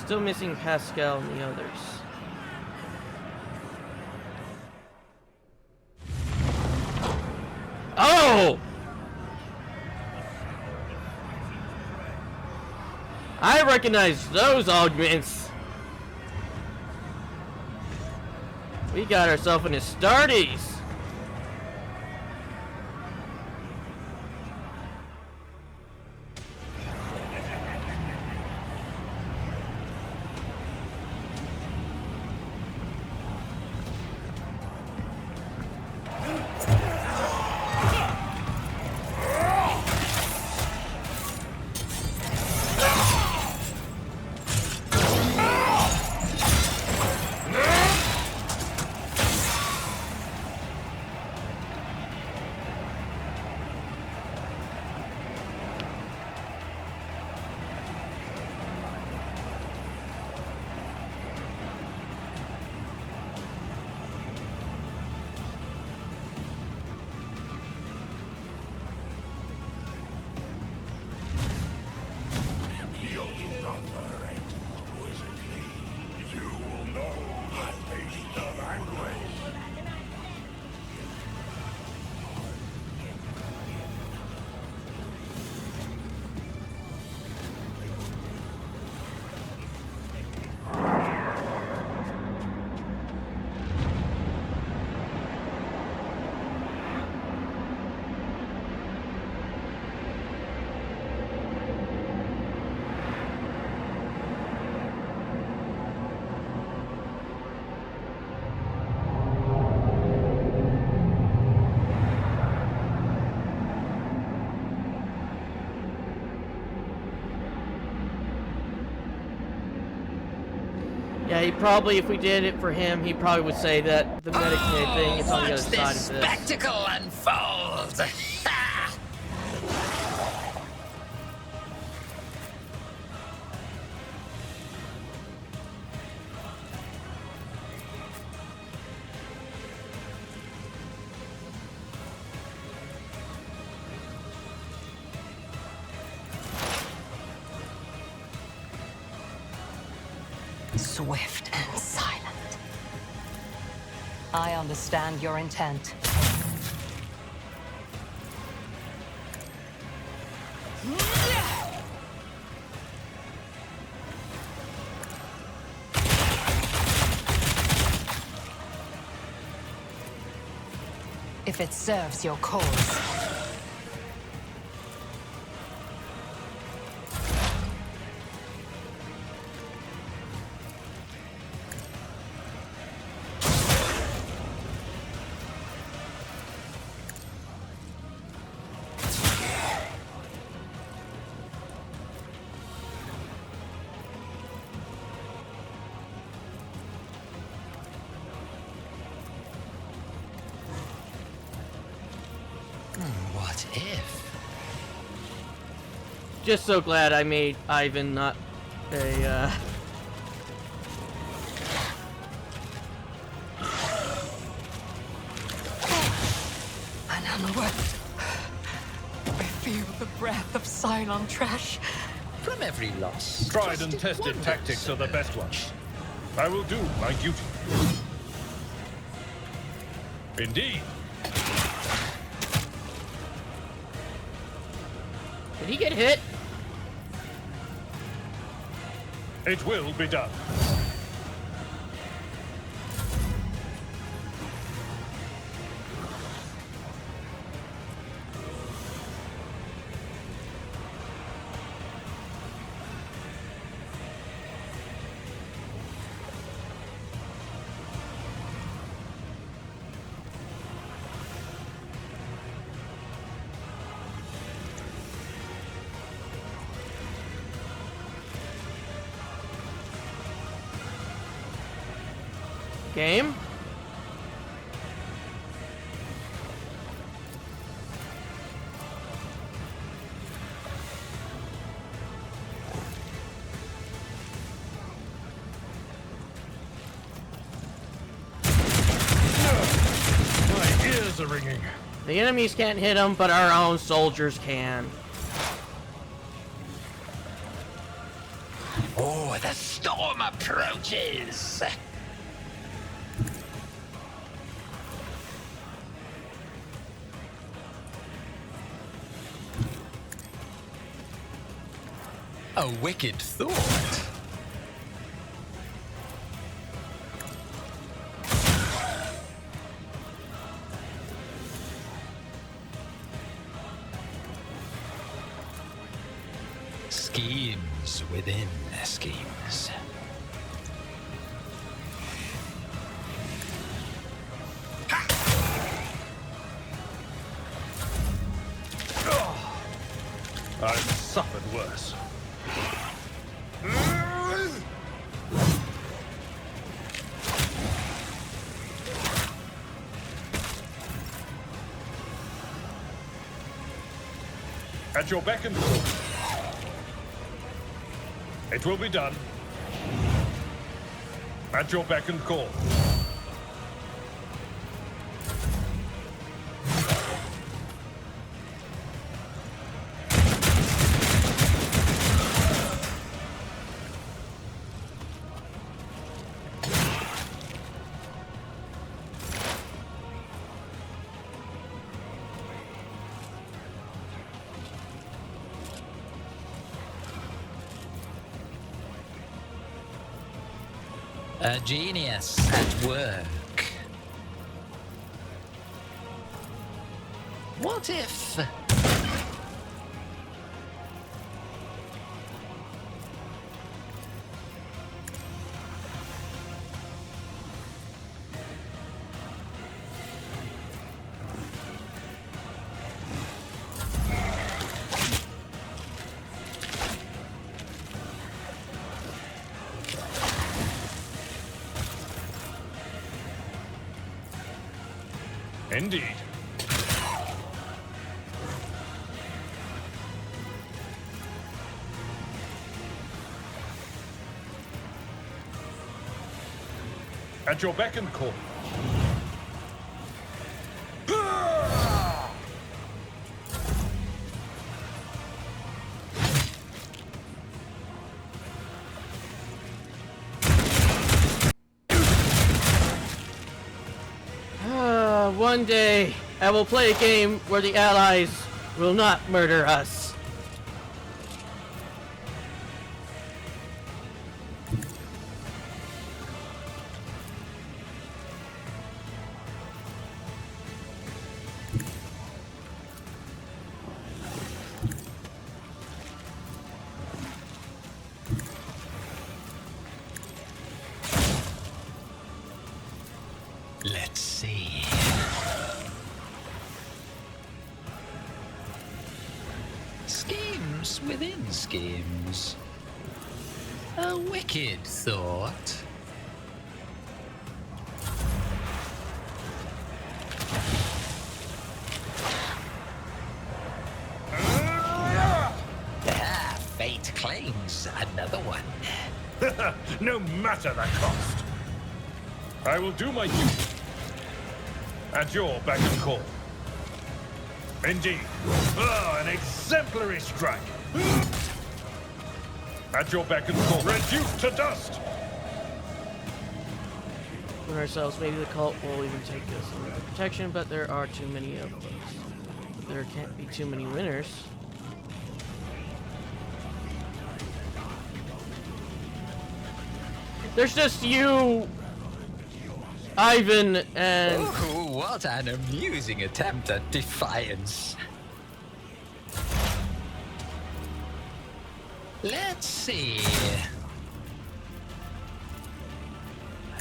Still missing Pascal and the others. Oh! I recognize those augments. We got ourselves an Astartes. Yeah, he probably, if we did it for him, he probably would say that the Medicaid thing is on the other side of Watch this spectacle unfold! Swift and silent. I understand your intent. if it serves your cause. What if? Just so glad I made Ivan not a, An unworth. I feel the breath of Cylon trash. From every loss. Tried and trusted tested one tactics are the will best surge. ones. I will do my duty. Indeed. did he get hit? It will be done. Game? My ears are ringing. The enemies can't hit him, but our own soldiers can. Oh, the storm approaches! A wicked thought. Schemes within schemes. I've suffered worse. At your beck and call. It will be done. At your beck and call. A genius at work. What if... Indeed. At your beck and call. One day, I will play a game where the Allies will not murder us. motives within schemes. A wicked thought. Ah, fate claims another one. No matter the cost. I will do my duty. At your beck and call. Indeed. An exemplary strike. At your beck and call. Reduced to dust. With ourselves, maybe the cult will even take us under the protection, but there are too many of us. There can't be too many winners. There's just you, Ivan, and... Oh, what an amusing attempt at defiance. Let's see.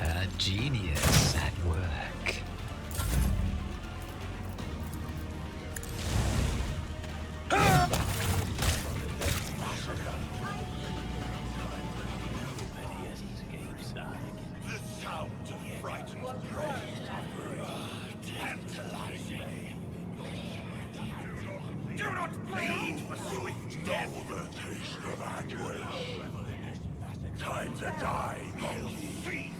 A genius at work. Do not plead for swift death. Time to die, monkey.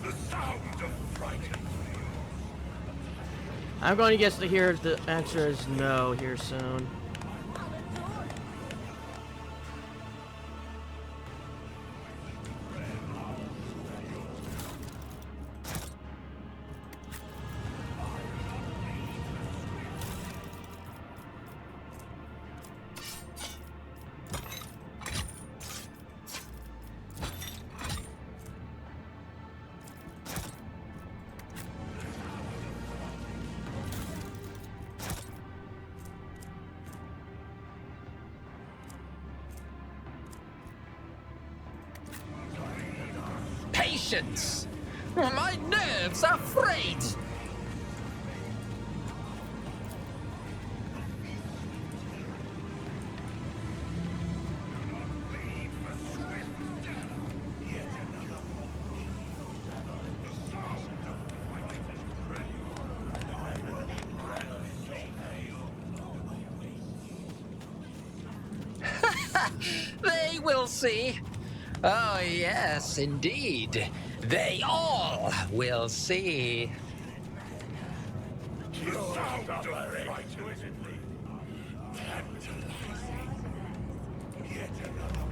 The sound of fright. I'm going to guess that here the answer is no here soon. Patience! My nerves are frayed! They will see. Oh, yes, indeed. They all will see. The sound of fright. Yet another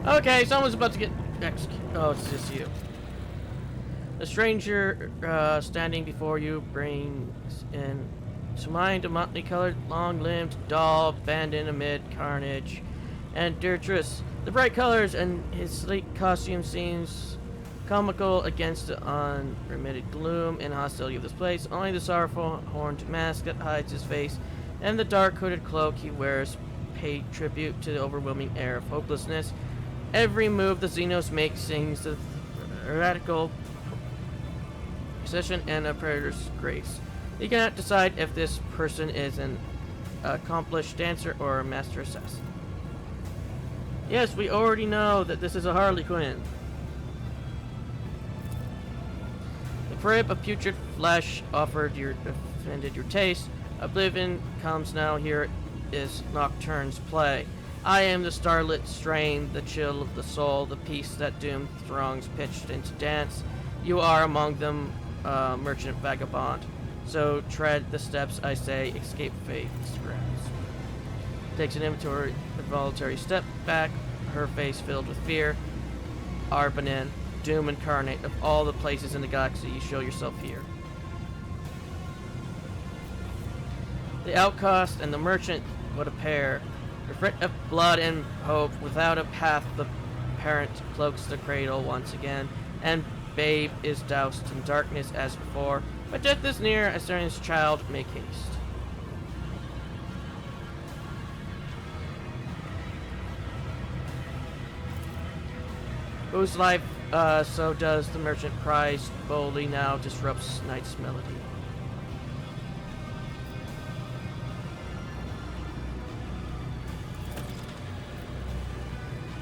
Okay, someone's about to get executed. Oh, it's just you. The stranger standing before you brings in to mind a motley-colored, long-limbed doll abandoned amid carnage and dirtress. The bright colors and his sleek costume seems comical against the unremitted gloom and hostility of this place. Only the sorrowful horned mask that hides his face and the dark hooded cloak he wears pay tribute to the overwhelming air of hopelessness. Every move the Xenos make sings the radical precision and a predator's grace. You cannot decide if this person is an accomplished dancer or a master assassin. Yes, we already know that this is a Harley Quinn. The crib of putrid flesh offended your taste. Oblivion comes now. Here is Nocturne's play. I am the starlit strain, the chill of the soul, the peace that doomed throngs pitched into dance. You are among them, merchant vagabond. So tread the steps, I say, escape fate's grasp. Takes an involuntary step back, her face filled with fear. Arbanin, doom incarnate, of all the places in the galaxy, you show yourself here. The outcast and the merchant, what a pair. Refret of blood and hope, without a path the parent cloaks the cradle once again, and babe is doused in darkness as before, but death is near, a serious child, make haste. Whose life, so does the merchant prize, boldly now disrupts night's melody.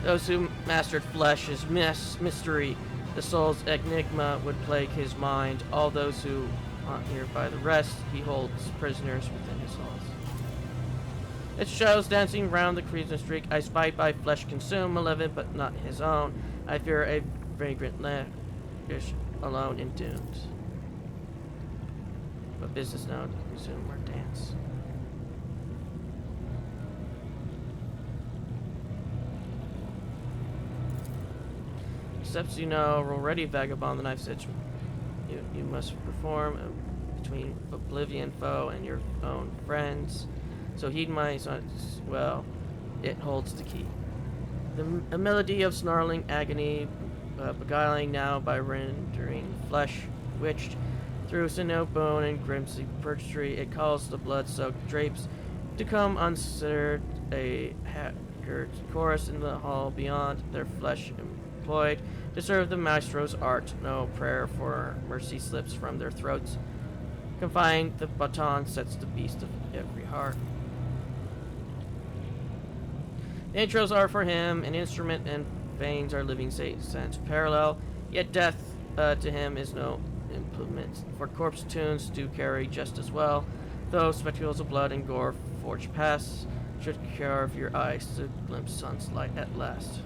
Those who mastered flesh is mystery. The soul's enigma would plague his mind. All those who haunt here by the rest, he holds prisoners within his halls. Its shadows dancing round the crimson streak. I spy by flesh consume, malevolent but not his own. I fear a vagrant languish alone and doomed. But business now to resume our dance. Steps you know are already vagabond, the knife said you must perform between oblivion foe and your own friends. So heed my sons well, it holds the key. A melody of snarling agony, beguiling now by rendering flesh witched through sinew, bone, and grimsy purgatory. It calls the blood-soaked drapes to come uncensored, a haggard chorus in the hall beyond, their flesh employed to serve the maestro's art. No prayer for mercy slips from their throats. Confined, the baton sets the beast of every heart. The intros are for him, an instrument, and veins are living sense parallel. Yet death to him is no implement, for corpse tunes do carry just as well. Though spectacles of blood and gore forge past, should carve your eyes to glimpse sun's light at last.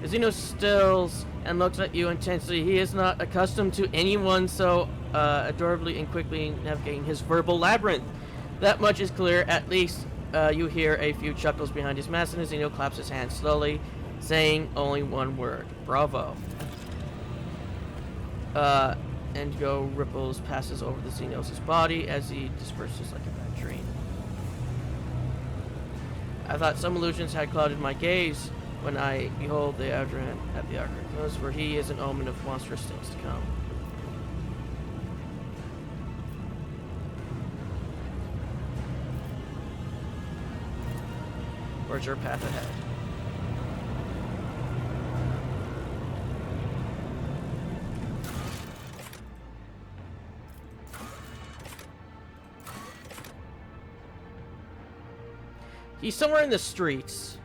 Zeno stills and looks at you intensely. He is not accustomed to anyone so adorably and quickly navigating his verbal labyrinth. That much is clear. At least you hear a few chuckles behind his mask, and Zeno claps his hands slowly, saying only one word: "Bravo." And go ripples passes over the Xenos' body as he disperses like a bad dream. I thought some illusions had clouded my gaze when I behold the Adrian at the Archangels, for he is an omen of monstrous things to come. Where's your path ahead? He's somewhere in the streets.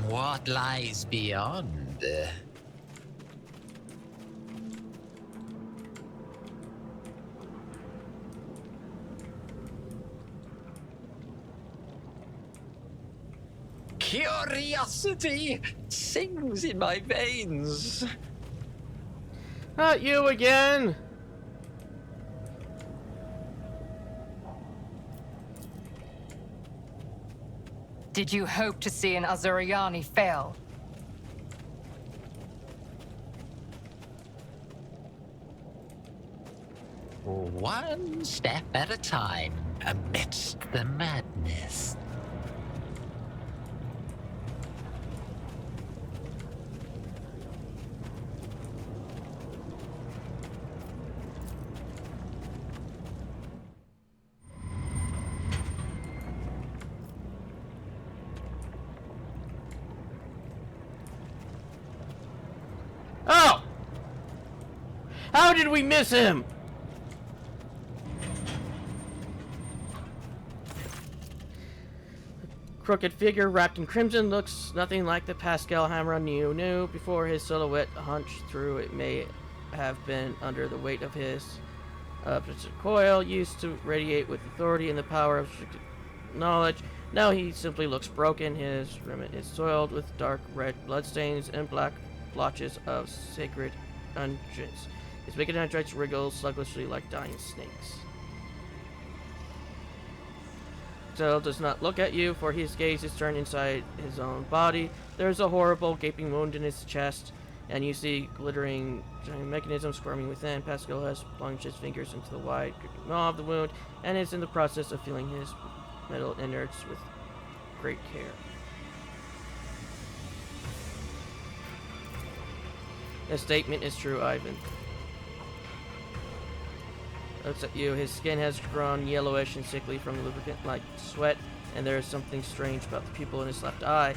What lies beyond? Curiosity sings in my veins. Not you again! Did you hope to see an Azuriani fail? One step at a time amidst the madness. Oh! How did we miss him? Crooked figure wrapped in crimson looks nothing like the Pascal hammer knew before his silhouette hunched through. It may have been under the weight of his coil used to radiate with authority and the power of knowledge. Now he simply looks broken. His remnant is soiled with dark red bloodstains and black blotches of sacred unguents. His wicked dendrites wriggle sluggishly like dying snakes. Zell does not look at you, for his gaze is turned inside his own body. There is a horrible gaping wound in his chest, and you see glittering giant mechanisms squirming within. Pascal has plunged his fingers into the wide maw of the wound, and is in the process of feeling his metal innards with great care. The statement is true, Ivan. Looks at you. His skin has grown yellowish and sickly from lubricant like sweat, and there is something strange about the pupil in his left eye.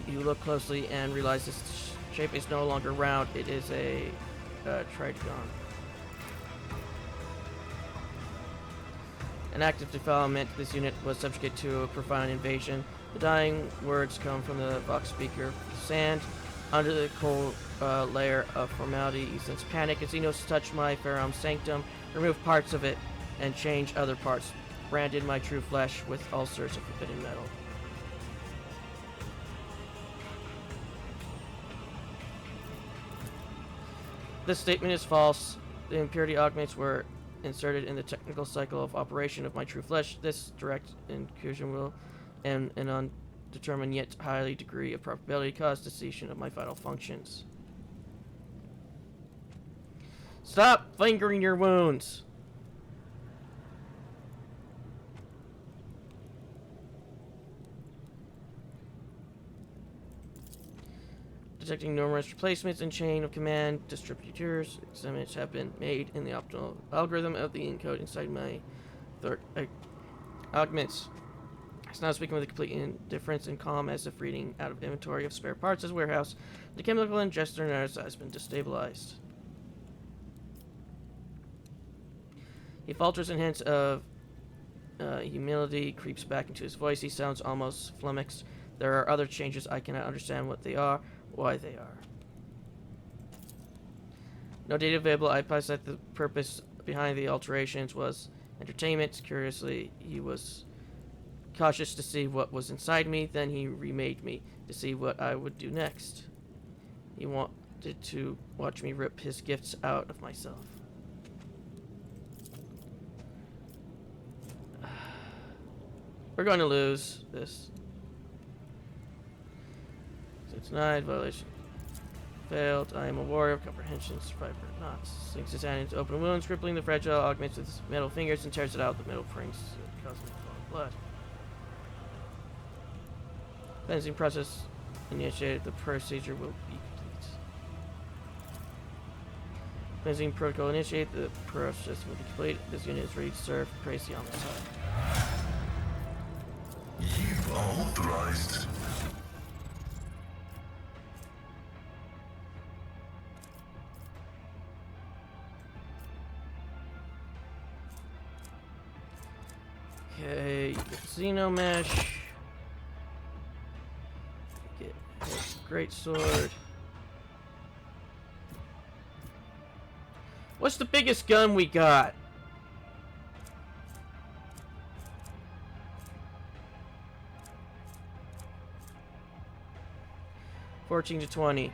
You look closely and realize this shape is no longer round. It is a trigon. An active defilement, this unit was subject to a profound invasion. The dying words come from the Vox speaker. Sand under the cold layer of formality. He senses panic as he knows to touch my Ferrum Sanctum, remove parts of it, and change other parts. Branded my true flesh with ulcers of forbidden metal. This statement is false. The impurity augments were inserted in the technical cycle of operation of my true flesh. This direct incursion will, and an undetermined yet highly degree of probability, cause cessation of my vital functions. Stop fingering your wounds! Detecting numerous replacements in chain of command distributors. Experiments have been made in the optimal algorithm of the encode inside my augments. It's now speaking with a complete indifference and calm as if reading out of inventory of spare parts as warehouse. The chemical ingester nurse has been destabilized. He falters and hints of humility creeps back into his voice. He sounds almost flummoxed. There are other changes. I cannot understand what they are, why they are. No data available. I advise that the purpose behind the alterations was entertainment. Curiously, he was cautious to see what was inside me. Then he remade me to see what I would do next. He wanted to watch me rip his gifts out of myself. We're going to lose this. It's denied, violation failed. I am a warrior of comprehension, survivor not. Sinks his hand into open wounds, crippling the fragile augments with his metal fingers and tears it out. The metal rings, causing the flow of blood. Cleansing process initiated. The procedure will be complete. Cleansing protocol initiated. The process will be complete. This unit is ready to serve. Praise the Omnissiah. You are authorized. Okay, you get Xenomesh. Get a great sword. What's the biggest gun we got? $14 to $20.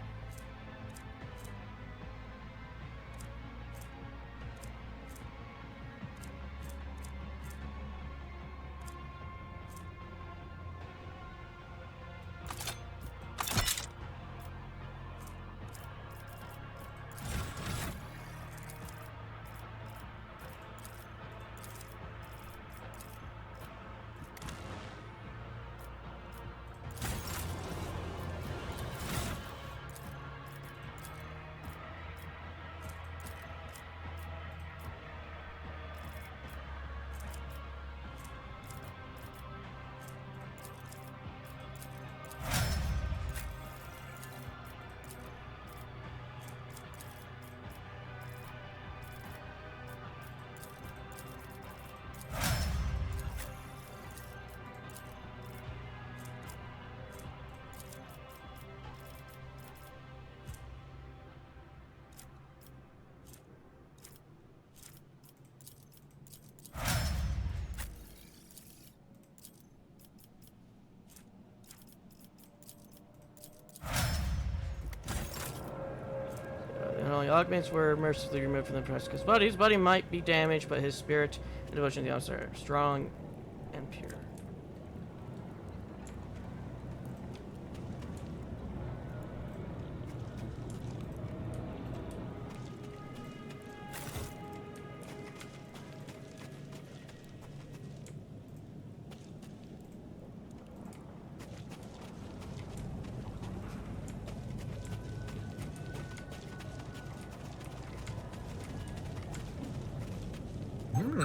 augments were mercifully removed from the Nebraska's body. His body might be damaged, but his spirit and devotion to the officer are strong and pure.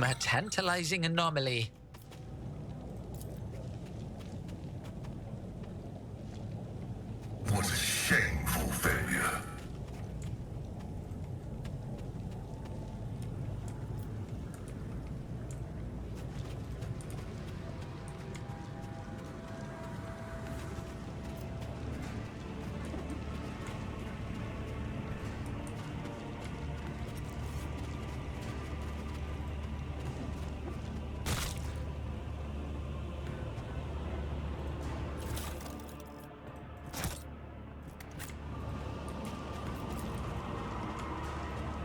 A tantalizing anomaly. What a shameful failure.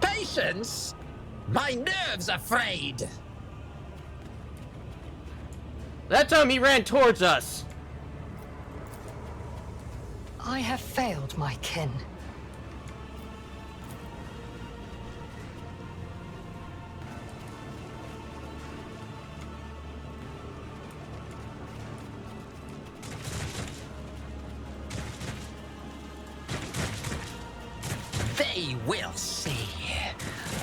Patience? My nerves are frayed. That time he ran towards us. I have failed my kin. They will see.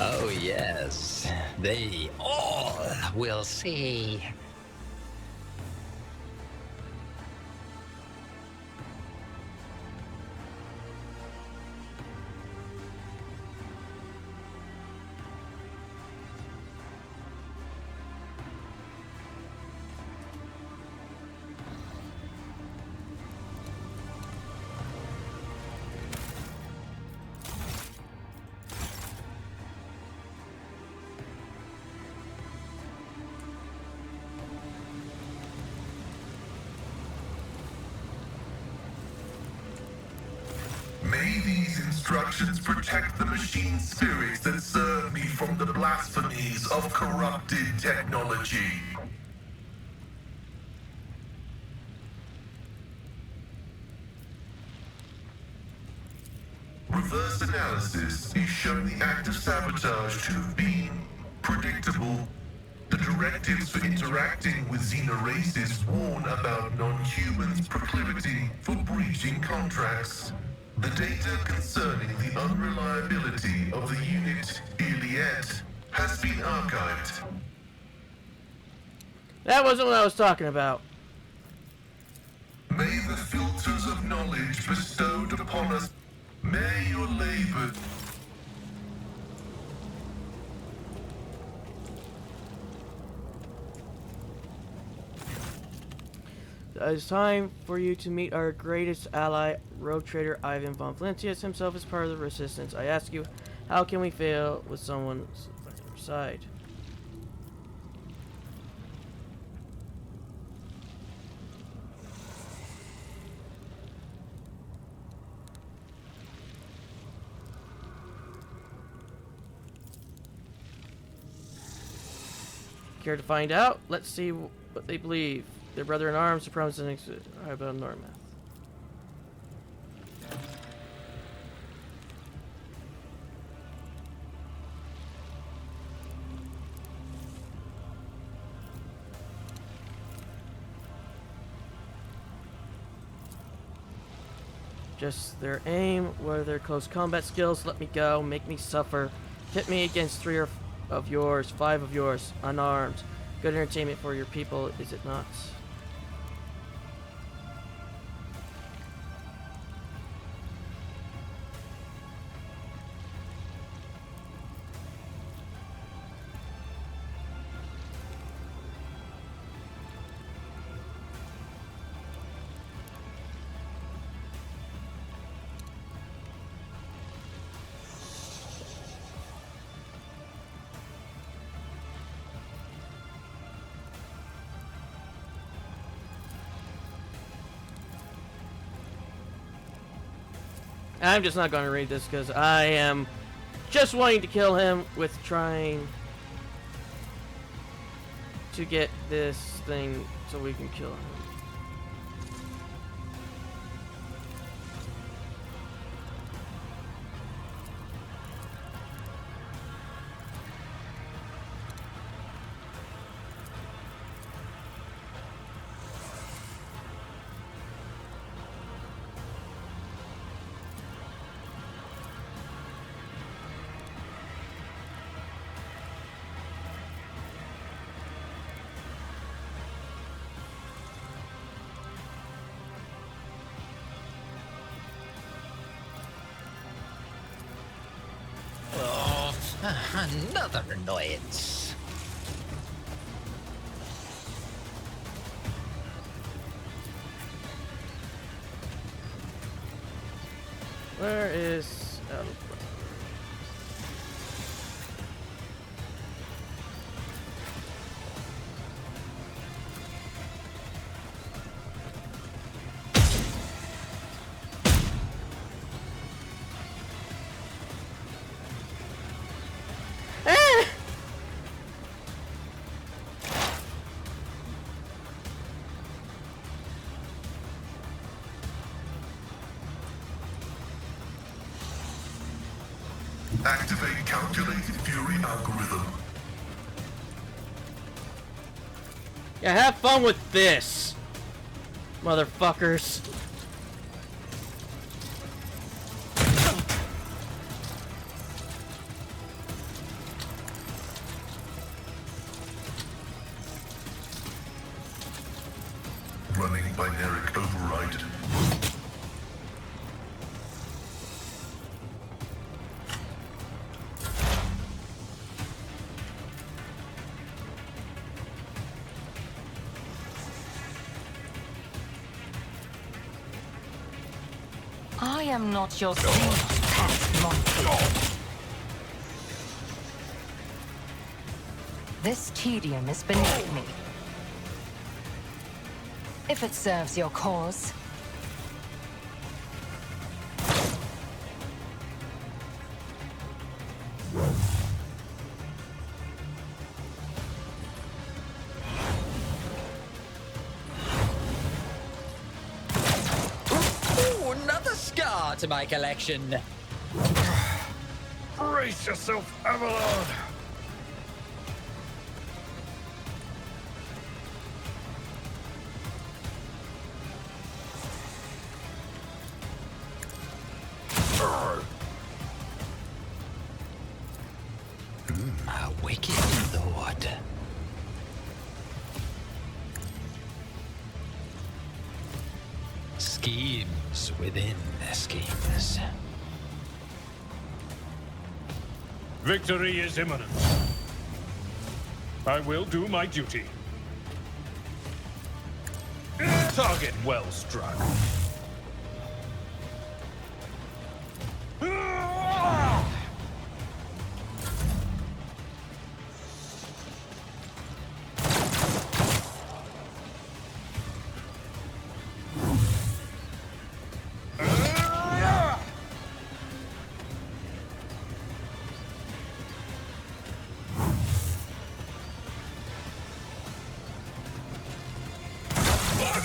Oh, yes. They all will see. May these instructions protect the machine spirits that serve me from the blasphemies of corrupted technology. Reverse analysis is showing the act of sabotage to have been predictable. The directives for interacting with Xena races warn about non-humans' proclivity for breaching contracts. The data concerning the unreliability of the unit Iliet has been archived. That wasn't what I was talking about. May the filters of knowledge bestowed upon us, may your labor... It's time for you to meet our greatest ally, rogue trader Ivan von Flentius himself is part of the resistance. I ask you, how can we fail with someone on our side? Care to find out? Let's see what they believe. Their brother in arms, the promise about Normath. Just their aim, what are their close combat skills? Let me go, make me suffer. Hit me against 3 of yours, 5 of yours, unarmed. Good entertainment for your people, is it not? I'm just not going to read this because I am just wanting to kill him with trying to get this thing so we can kill him. Oh, another annoyance. Where is Alfred? Activate calculated fury algorithm. Yeah, have fun with this, motherfuckers. Running binaric override. I am not your pet monkey. This tedium is beneath me. If it serves your cause. Ooh, another scar to my collection. Brace yourself, Avalon! A wicked lord. Schemes within schemes. Victory is imminent. I will do my duty. Target well struck.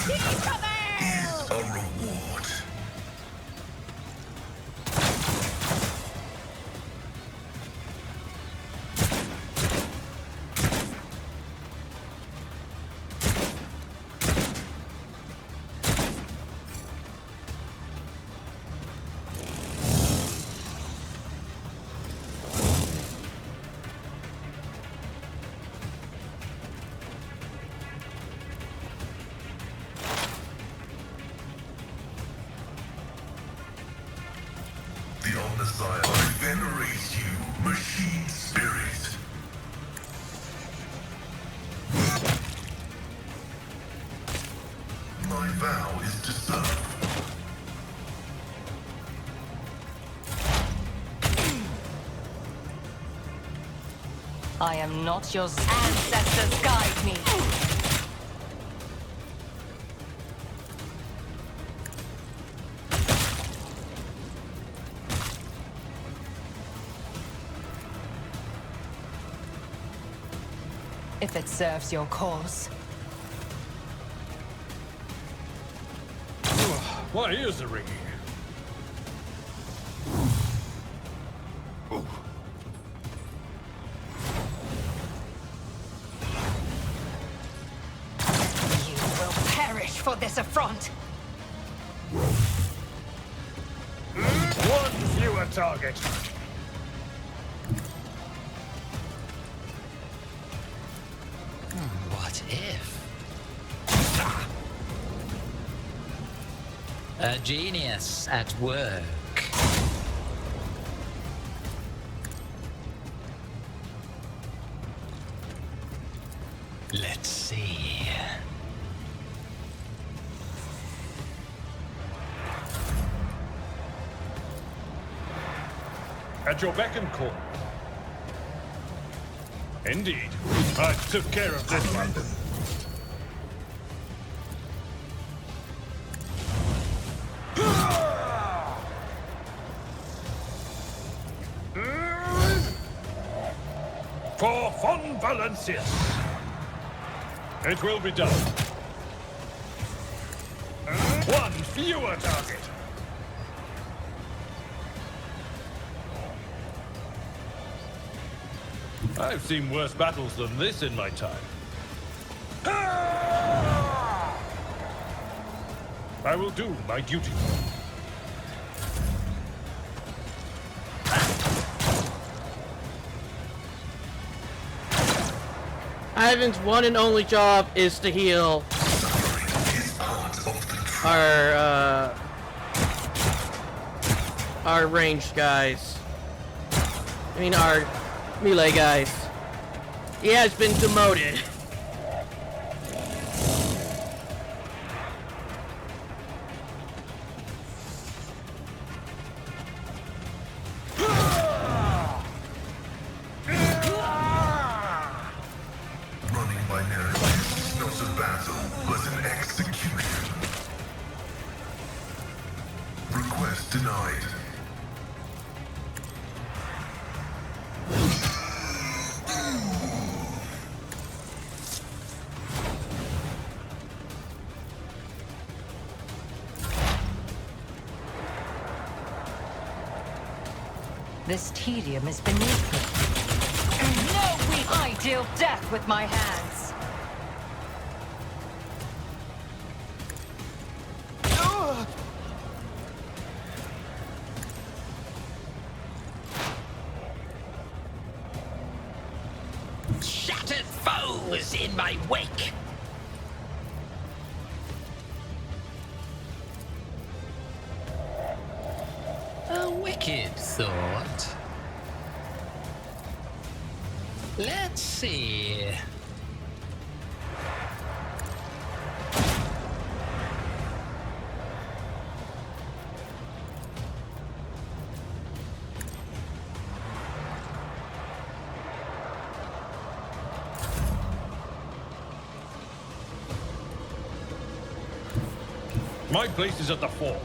Is a reward. The Omnissiah, I venerate you, machine spirit. My vow is to serve. I am not your ancestors guide me. if it serves your cause. My ears are ringing. You will perish for this affront. One fewer target. What if? A genius at work. Let's see. At your beck and call. Indeed. I took care of this one. For Von Valencius. It will be done. One fewer target. I've seen worse battles than this in my time. I will do my duty. Ivan's one and only job is to heal our ranged guys. I mean, our melee guys. He has been demoted. Running by narrative is not a battle, but an execution. Request denied. This tedium is beneath me. Know we I deal death with my hands. Shattered foes in my wake. A wicked thought. Let's see. My place is at the fore.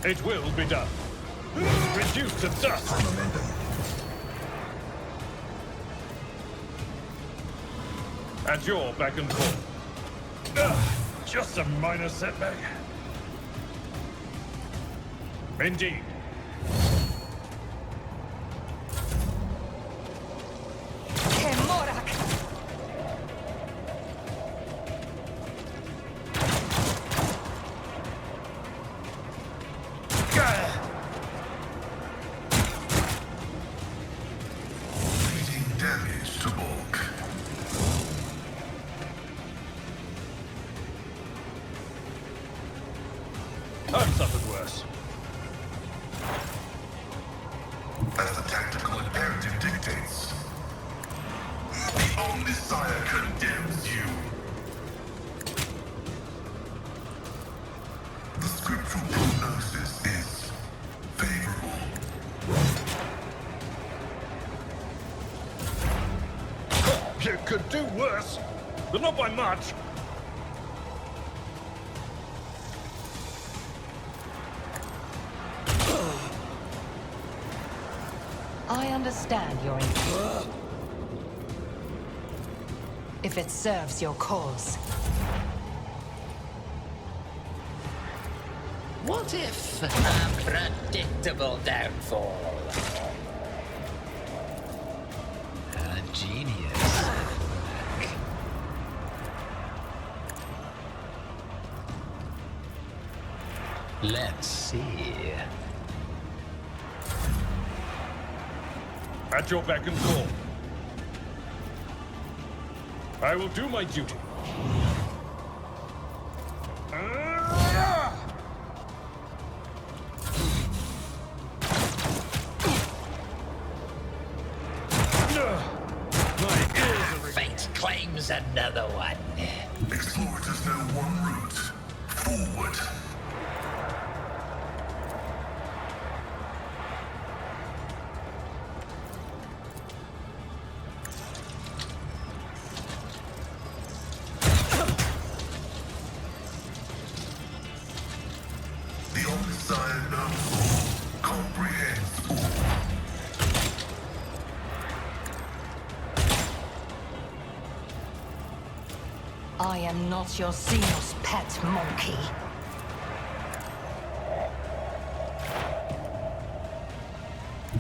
It will be done. Reduced to dust. At your beck and call. Just a minor setback. Indeed. Kemorak! Leading damage to bulk. I've suffered worse. As the tactical imperative dictates. The Omnisire condemns you. The scriptural prognosis is favorable. You could do worse, but not by much. I understand your intent. If it serves your cause. What if a predictable downfall? A genius. Let's see. At your beck and call. I will do my duty. Fate claims another one. Explorers know one route. Forward. The Omnissiah knows all, comprehends all. I am not your Xenos pet monkey.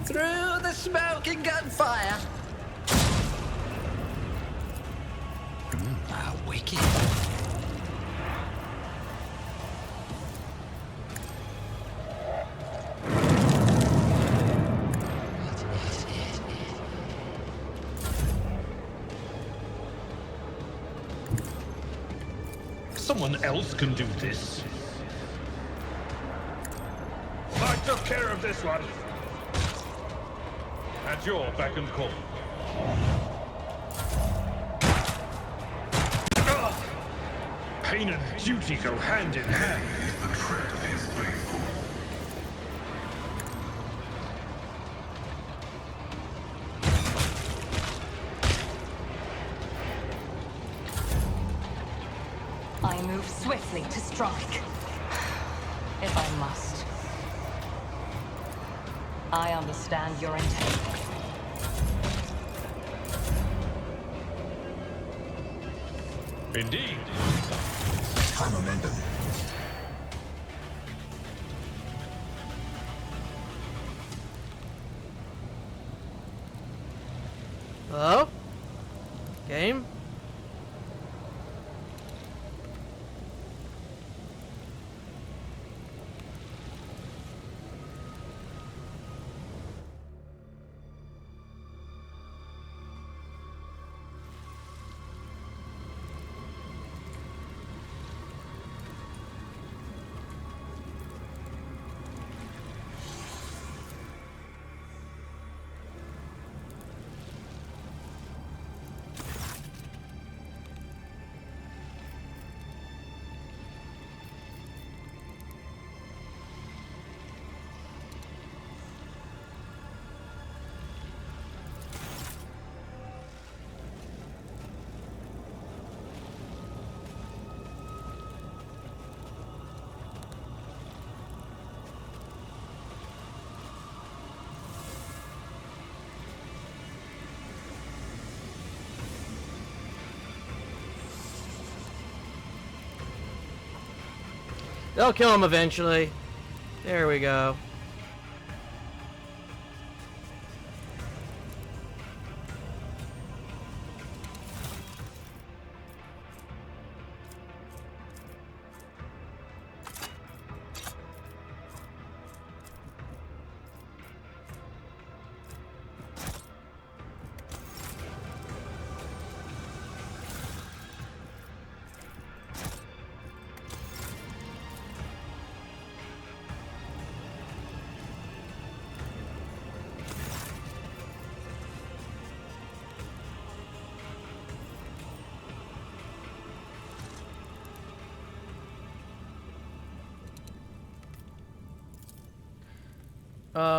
Through the smoke and gunfire. How wicked. Someone else can do this. I took care of this one. At your beck and call. Ugh! Pain and duty go hand in hand. The tread of his faithful. I move swiftly to strike. If I must. I understand your intent. Indeed. High momentum. Hello? Game? They'll kill him eventually. There we go.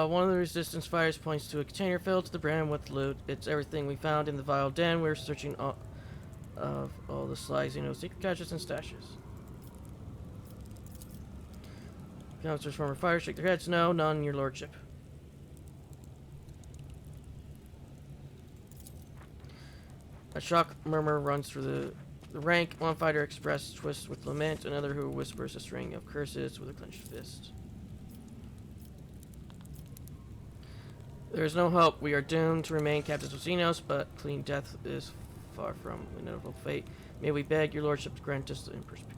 One of the resistance fires points to a container filled to the brim with loot. It's everything we found in the vile den. We're searching all the slides, secret caches and stashes. Councilors former fire shake their heads. No, none, your lordship. A shock murmur runs through the rank. One fighter expresses twists with lament, another who whispers a string of curses with a clenched fist. There is no hope. We are doomed to remain captives of Xenos, but clean death is far from inevitable fate. May we beg your lordship to grant us the Emperor's peace.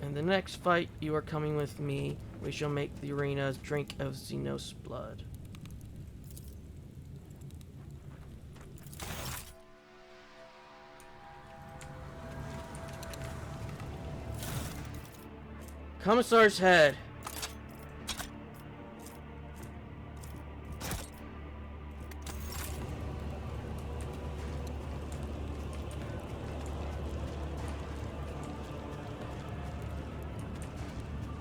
In the next fight, you are coming with me. We shall make the arena drink of Xenos blood. Commissar's head.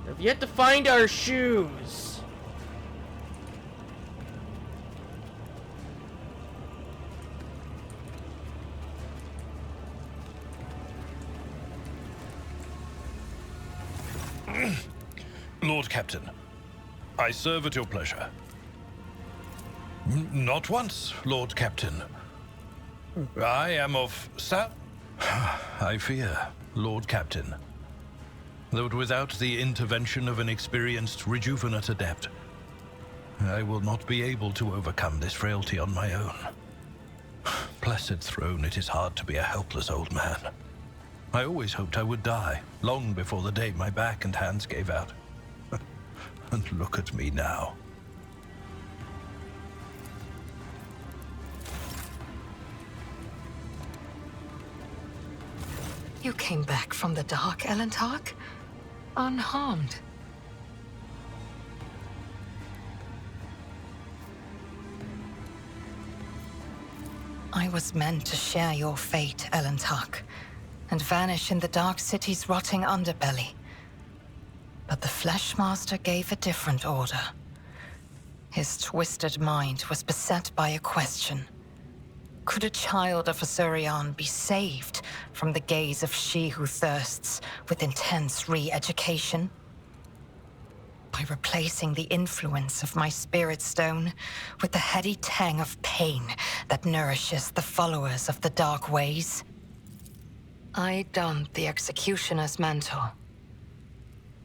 Have yet to find our shoes. Lord Captain, I serve at your pleasure. Not once, Lord Captain. I am of I fear, Lord Captain, that without the intervention of an experienced rejuvenate adept, I will not be able to overcome this frailty on my own. Blessed throne, it is hard to be a helpless old man. I always hoped I would die, long before the day my back and hands gave out. And look at me now. You came back from the dark, Elentark? Unharmed. I was meant to share your fate, Elentark, and vanish in the Dark City's rotting underbelly. But the Fleshmaster gave a different order. His twisted mind was beset by a question. Could a child of Asurion be saved from the gaze of she who thirsts with intense re-education? By replacing the influence of my spirit stone with the heady tang of pain that nourishes the followers of the dark ways? I donned the Executioner's mantle.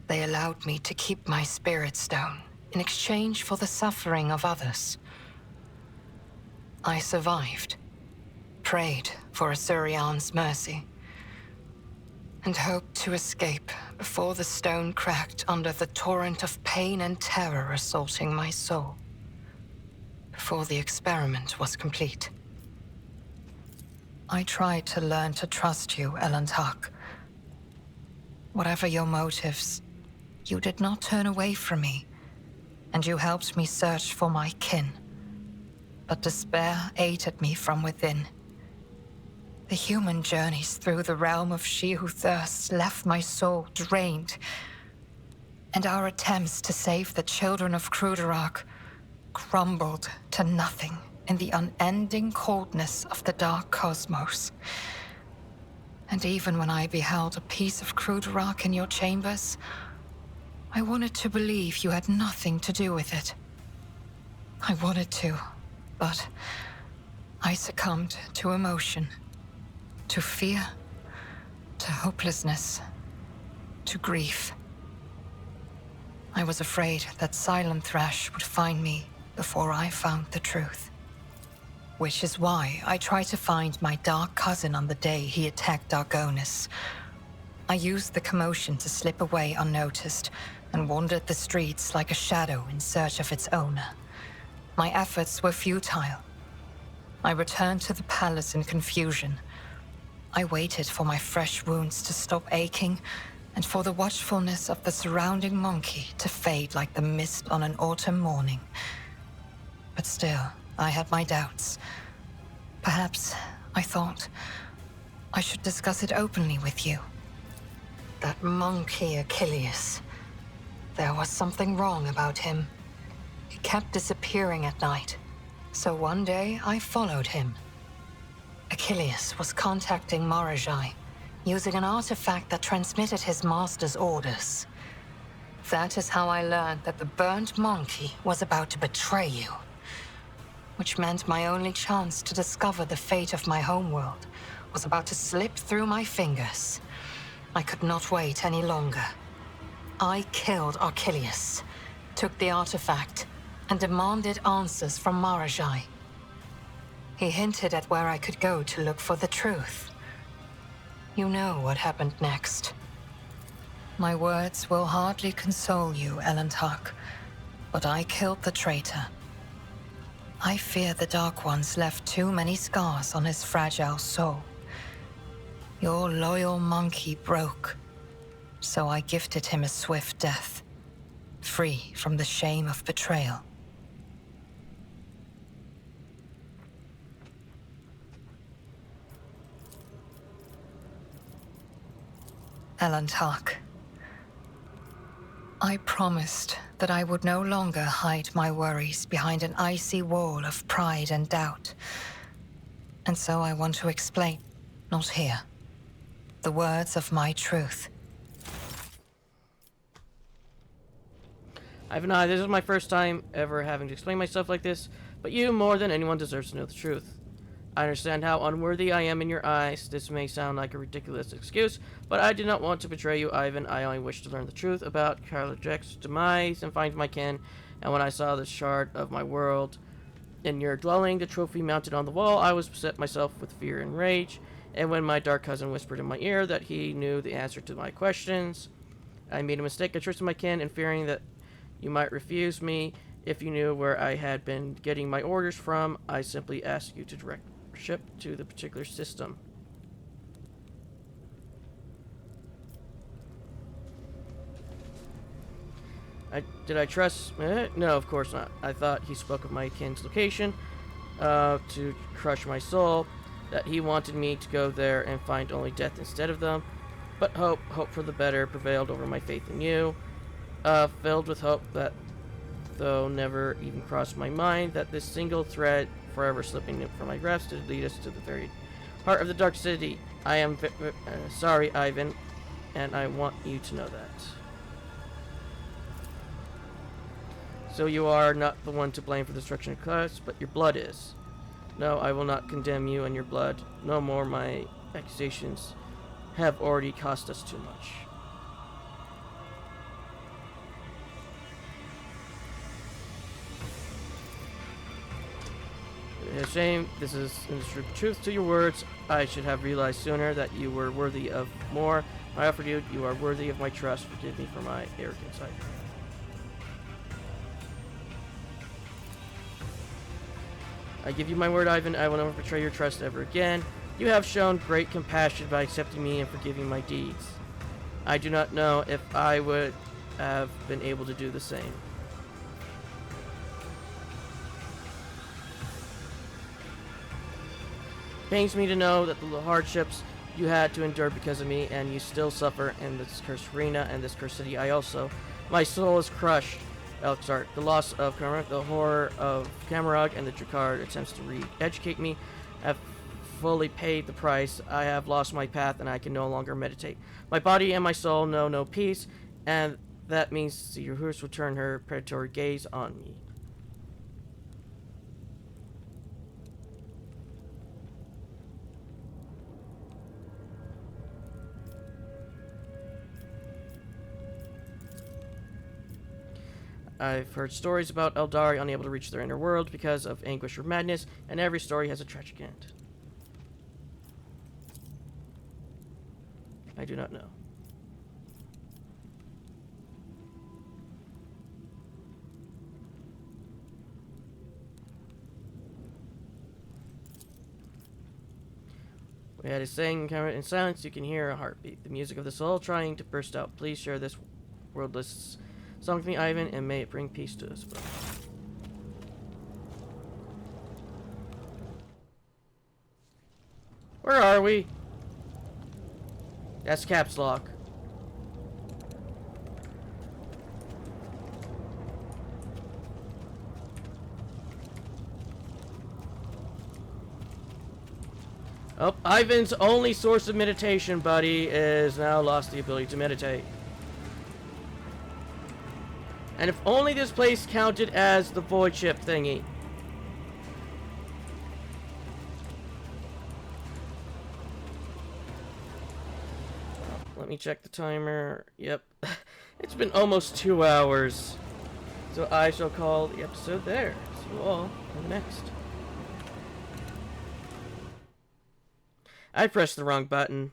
They allowed me to keep my spirit stone in exchange for the suffering of others. I survived, prayed for Asurion's mercy, and hoped to escape before the stone cracked under the torrent of pain and terror assaulting my soul. Before the experiment was complete. I tried to learn to trust you, Elentark. Whatever your motives, you did not turn away from me, and you helped me search for my kin. But despair ate at me from within. The human journeys through the realm of she who thirsts left my soul drained, and our attempts to save the children of Kruderak crumbled to nothing in the unending coldness of the dark cosmos. And even when I beheld a piece of Kruderak in your chambers, I wanted to believe you had nothing to do with it. I wanted to, but I succumbed to emotion, to fear, to hopelessness, to grief. I was afraid that Silent Thrash would find me before I found the truth. Which is why I tried to find my dark cousin on the day he attacked Argonis. I used the commotion to slip away unnoticed and wandered the streets like a shadow in search of its owner. My efforts were futile. I returned to the palace in confusion. I waited for my fresh wounds to stop aching and for the watchfulness of the surrounding monkey to fade like the mist on an autumn morning. But still, I had my doubts. Perhaps, I thought, I should discuss it openly with you. That monkey Achilles. There was something wrong about him. He kept disappearing at night. So one day, I followed him. Achilles was contacting Marajai using an artifact that transmitted his master's orders. That is how I learned that the burnt monkey was about to betray you. Which meant my only chance to discover the fate of my homeworld was about to slip through my fingers. I could not wait any longer. I killed Achilles, took the artifact, and demanded answers from Marajai. He hinted at where I could go to look for the truth. You know what happened next. My words will hardly console you, Elentark, but I killed the traitor. I fear the Dark Ones left too many scars on his fragile soul. Your loyal monkey broke, so I gifted him a swift death, free from the shame of betrayal. Elentark, I promised that I would no longer hide my worries behind an icy wall of pride and doubt. And so I want to explain, not here, the words of my truth. Ivan, this is my first time ever having to explain myself like this, but you, more than anyone, deserves to know the truth. I understand how unworthy I am in your eyes. This may sound like a ridiculous excuse, but I did not want to betray you, Ivan. I only wished to learn the truth about Karlajek's demise and find my kin. And when I saw the shard of my world in your dwelling, the trophy mounted on the wall, I was beset myself with fear and rage. And when my dark cousin whispered in my ear that he knew the answer to my questions, I made a mistake. I trusted my kin, and fearing that you might refuse me if you knew where I had been getting my orders from, I simply asked you to direct ship to the particular system. Did I trust? No, of course not. I thought he spoke of my kin's location to crush my soul, that he wanted me to go there and find only death instead of them. But hope for the better prevailed over my faith in you. Filled with hope that, though never even crossed my mind, that this single thread forever slipping from my grasp to lead us to the very heart of the Dark City. I am sorry, Ivan, and I want you to know that. So you are not the one to blame for the destruction of class, but your blood is. No, I will not condemn you and your blood. No more. My accusations have already cost us too much. It's a shame. This is in the truth to your words. I should have realized sooner that you were worthy of more. I offered you. You are worthy of my trust. Forgive me for my arrogance. I give you my word, Ivan. I will never betray your trust ever again. You have shown great compassion by accepting me and forgiving my deeds. I do not know if I would have been able to do the same. Pains me to know that the hardships you had to endure because of me, and you still suffer in this cursed arena and this cursed city. My soul is crushed. Elxart, the loss of Kamaruk, the horror of Kamarug, and the Drakar attempts to re-educate me have fully paid the price. I have lost my path, and I can no longer meditate. My body and my soul know no peace, and that means Zirhus will turn her predatory gaze on me. I've heard stories about Eldari unable to reach their inner world because of anguish or madness, and every story has a tragic end. I do not know. We had a saying, in silence you can hear a heartbeat, the music of the soul trying to burst out. Please share this wordless song with me, Ivan, and may it bring peace to us both. Where are we? That's caps lock. Oh, Ivan's only source of meditation, buddy, is now lost the ability to meditate. And if only this place counted as the void ship thingy. Let me check the timer. Yep. It's been almost 2 hours. So I shall call the episode there. See you all in the next. I pressed the wrong button.